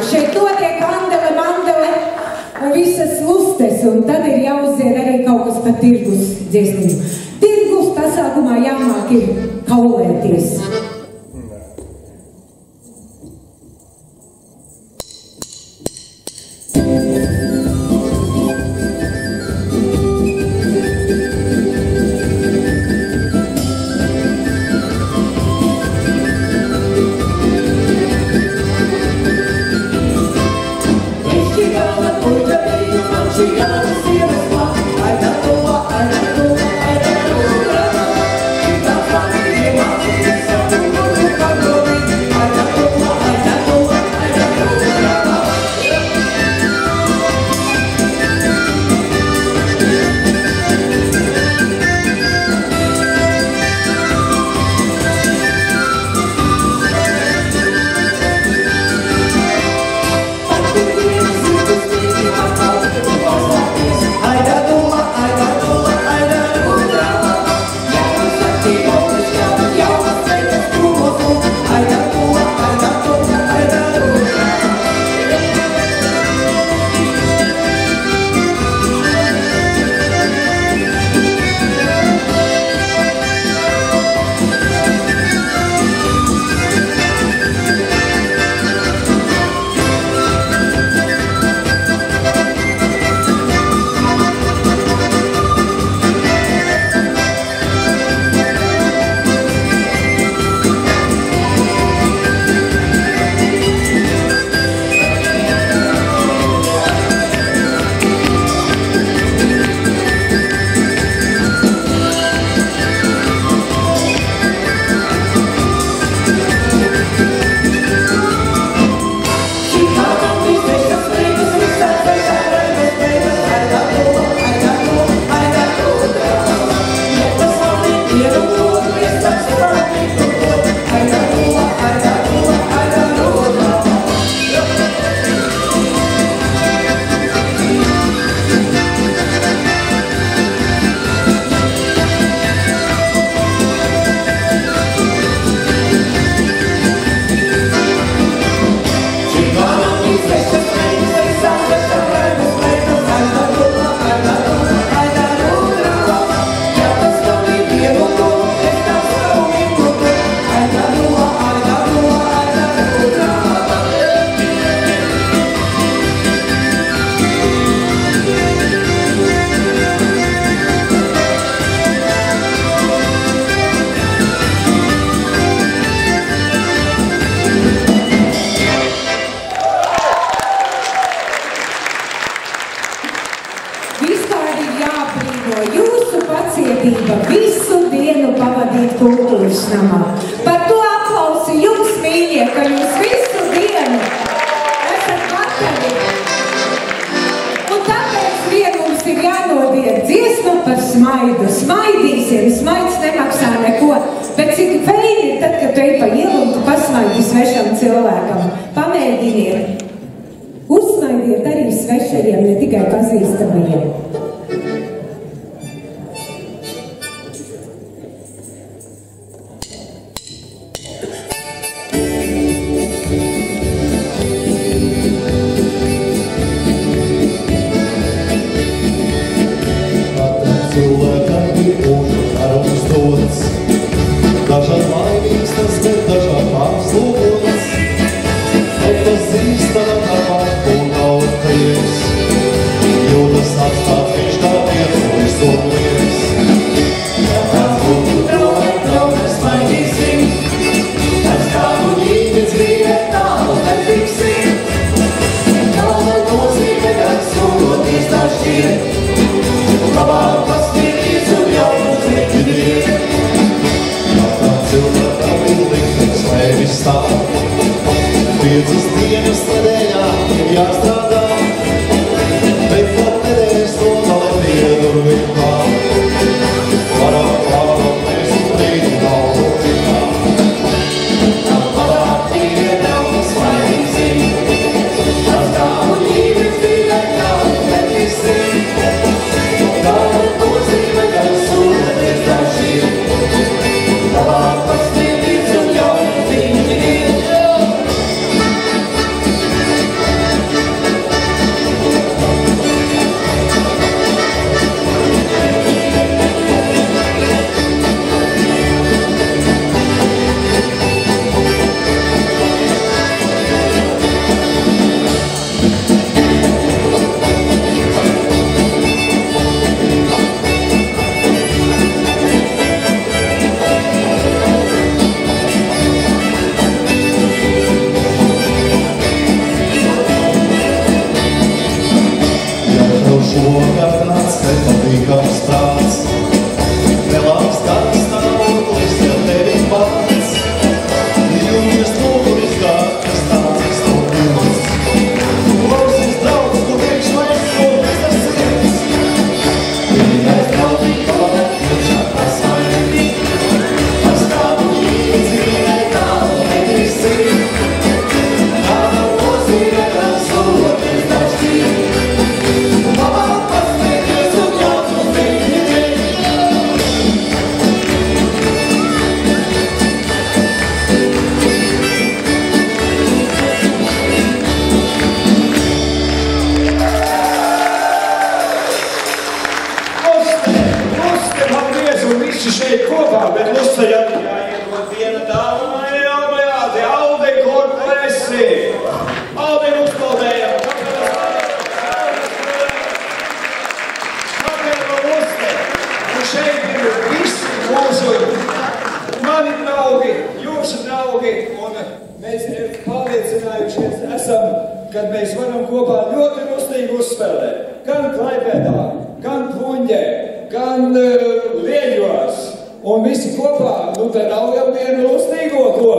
Speaker 10: Šeit notiek mandele un visas lustes, un tad ir jāuzzied arī kaut kas par tirgus dziesmību. Tirgus pasākumā jāmāk ir kaulēties.
Speaker 11: I
Speaker 10: Par to aplausu jums, mīļie, ka jūs visu dienu esat gatavi. Un tāpēc vien mums ir jānodiet dziesma par smaidu. Smaidīsim, smaids nemaksā neko, bet cik veidi ir tad, kad tu ej pa ielu un tu pasmaidi svešam cilvēkam. Pamēģiniet. Uzsmaidiet arī svešajiem, ne tikai pazīstamajiem.
Speaker 7: Dažād laimīgs tas, bet dažād pārslūgots. Bet tas īstenam darbām un daudz prieks, jo tas atstāts viņš kā pietolis un liekas. Ja kāds būtu to mēs mainīsim, tas kādu līdz dzīvē tālu netiksim. Kāda nozīme, kad sūgoties tā šķiet, labāk pastīties un jau uzliekties. Cilvēkam ir likums, lai viss stāv. 5 dienas nedēļā ir jāstrādā, bet pat nedēļas nogale viena durvīm klāt. Varam klāt, mēs uz brīdi naudu tikā. Labāk tīrie daudz mainīsim, tas kādu līdz dzīvē kādu netiksim. Kāda nozīme, kad sūdaties tā šķiet, labāk pastīties un jau viņi ir. Šogad nāc, kad patīkams prāts, nelāks kāds stāvoklis, ja tevi pats. Jūties noguris gāt, kas nācis no pilns. Klausies draudz, tu teikš vairs nogas ar sirds. Vienīgais draudīgi pavēt, iekšā pasmaidi. Pas kādu līdz vienai tālu netrisi. Kāda nozīme, kad sūgoties tā šķiet.
Speaker 1: Šeit kopā, bet Lustajam jāiedod viena dāvana Almajādi, Alde Korporesi. Alde uzpaldējam. Kāpēc no Lusta? Un šeit ir visi mūsu mani draugi, jūsu draugi, un mēs pārliecinājušies esam, kad mēs varam kopā ļoti lustīgi uzspēlēt. Gan Klaipēdā, gan Pluņģē, gan Lieļos, un visi kopā, nu tad aujam vienu lustīgo ko.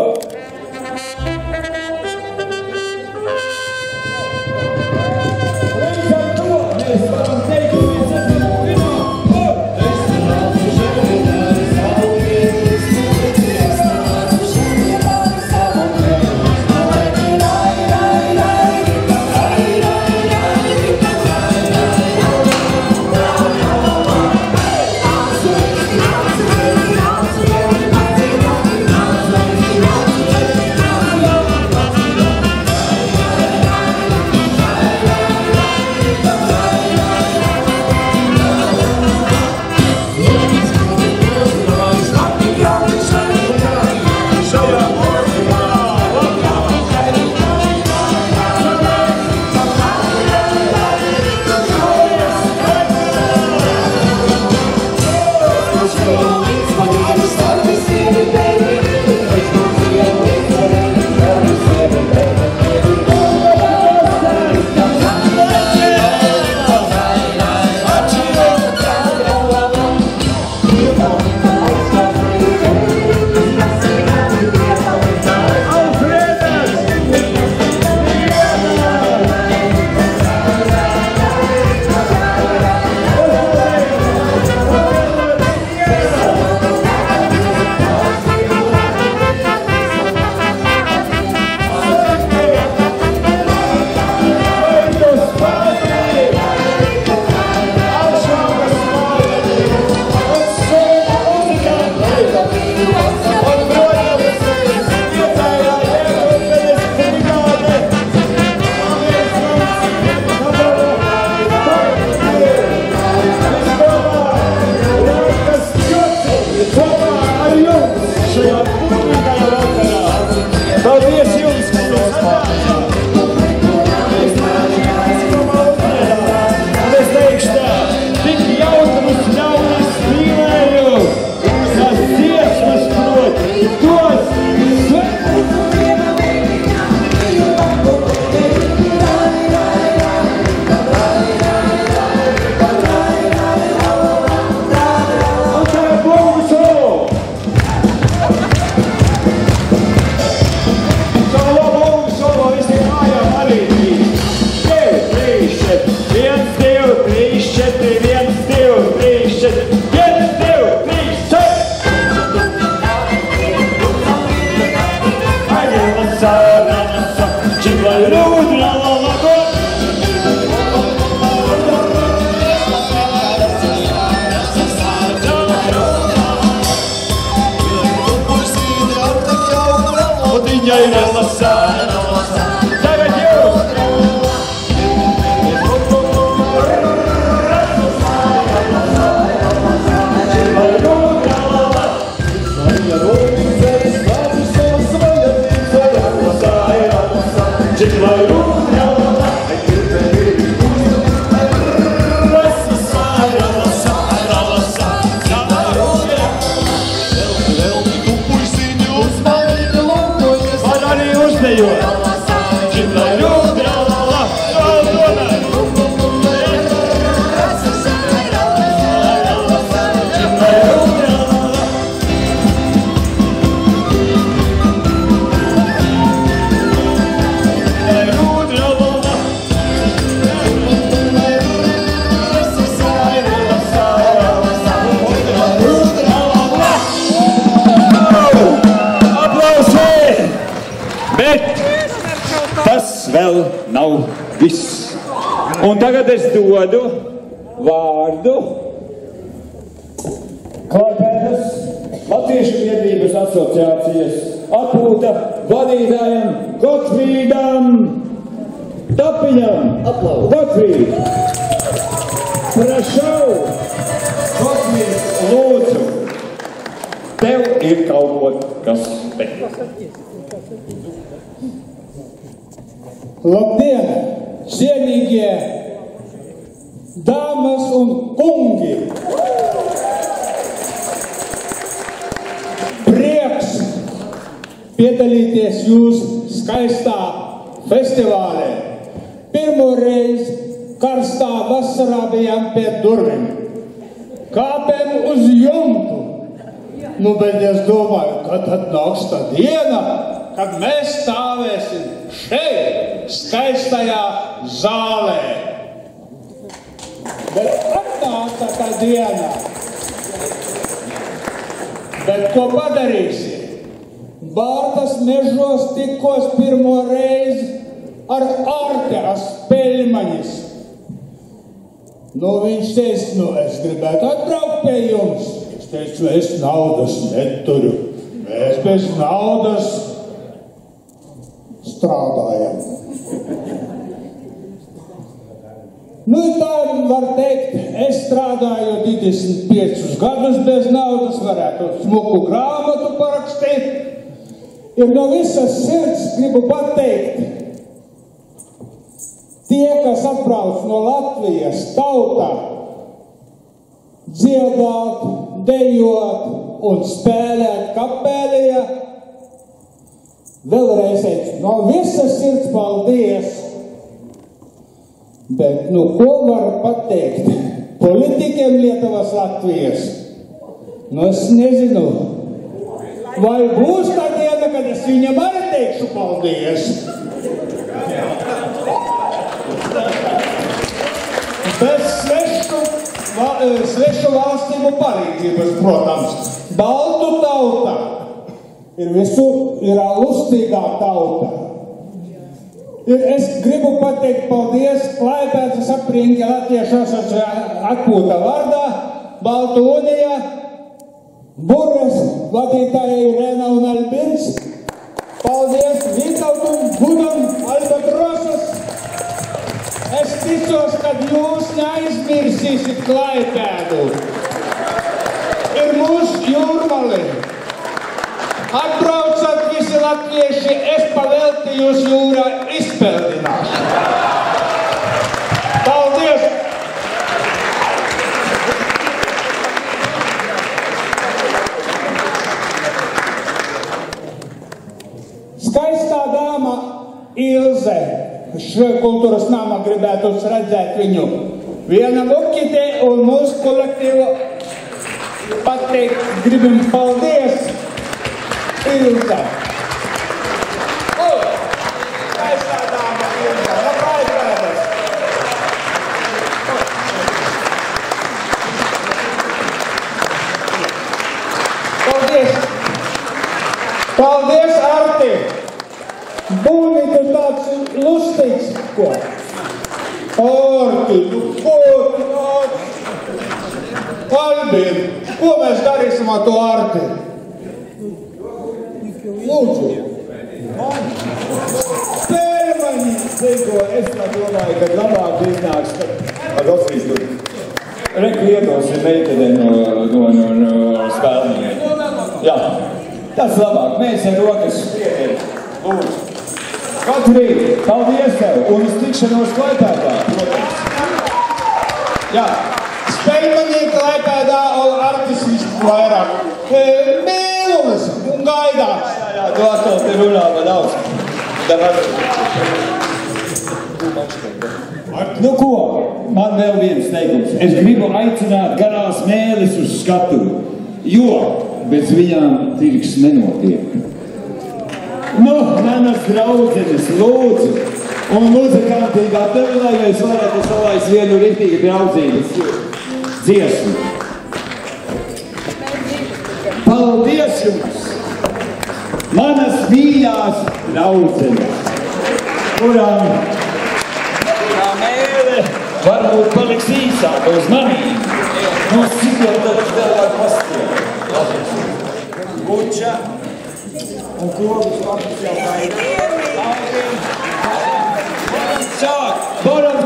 Speaker 1: Līdz ar to mēs varam teikt, ka mēs esam pirmā.
Speaker 8: Nāc,
Speaker 1: Vēl nav viss. Un tagad es dodu vārdu Klaipēdas Latviešu biedrības asociācijas atpūta vadītājam Gotfrīdam Tapiņam. Gotfrīd! Prašau! Gotfrīd, lūdzu! Tev ir kaut kas teikt.
Speaker 11: Labdien, cienīgie dāmas un kungi! Prieks piedalīties jūsu skaistā festivālē. Pirmo reizi karstā vasarā bijām pie durvīm. Kāpēm uz jumtu. Nu, bet es domāju, kad tad nāks tā diena, kad mēs stāvēsim šeit, skaistajā zālē. Bet atnāca tā diena. Bet ko padarīsim? Bārtas mežos tikos pirmo reizi ar Arteras Peļmaņas. Nu, viņš teica, es gribētu atbraukt pie jums. Es teicu, es naudas neturu. Mēs bez naudas strādājam. Nu, tā var teikt, es strādāju 25 gadus bez naudas, varētu smuku grāmatu parakstīt. Ir no visas sirds gribu pateikt, tie, kas atbrauc no Latvijas tautā, dziedāt, dejot un spēlēt kapelija, vēlreiz teicu, no visas sirds paldies. Bet, nu, ko var pateikt politikiem Lietuvas Latvijas? Nu, es nezinu, vai būs tā diena, kad es viņam arī teikšu paldies. Bez svešu valstību palīdzības, protams. Baltu tauta ir lustīgā tauta. Es gribu pateikt paldies Klaipēdas aprinķa Latviešu asociācijas atpūta vārdā, Baltu unija, Burres vadītāja Irēna un Albins. Paldies Vitautum, Gudam, Albatrosas. Es ticos, kad jūs neaizmirsīsit Klaipēdu. Ir mūsu jūrmali. Atbraucat visi latvieši, es pavelti jūs jūrā izpeldināšu. Paldies! Skaistā dāma Ilze. Kultūras namā gribētu redzēt viņu. Viena lukite un mūsu kolektīvu pateikt gribam paldies Ilze. Skaistā dāma Ilze. Labāk redzēt. Paldies! Paldies, Arti! Būni tu tāds lustīgs, ko? Arti, nu ko tu tāds? Albin, ko mēs darīsim ar to Arti? Lūdzu.
Speaker 1: Pērmaņi, Zego, es tā domāju, ka labāk iznāks ar Osvīstu. Reku iedosim meitene no spēlniekiem. Jā, tas labāk. Mēs ar rokas spriediem. Lūdzu. Katri, paldies tev un uz tikšanos Klaipēdā, protams. Jā.
Speaker 11: Spēļmaņieki Klaipēdā un Artis visvairāk. Mēlulis un gaidāms.
Speaker 1: Jā, tu atkal te runā man daudz. Nu ko, man vēl viens teikums. Es gribu aicināt garās mēlis uz skatuvi, jo bez viņām tirgs nenotiek. Nu, manas draudzenes, lūdzu, un muzikantīgā tevi, lai mēs varētu salaist vienu riktīgi draudzības dziesmu. Paldies jums, manas mīļās draudzenes, kurām mēle varbūt paliks īsāk uz manīm. Nu, citiem tad vēl var pastiet. Buča. Un kogus papus jau gaidām. Sāk! Boram!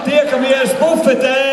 Speaker 1: Tiekamies bufetē!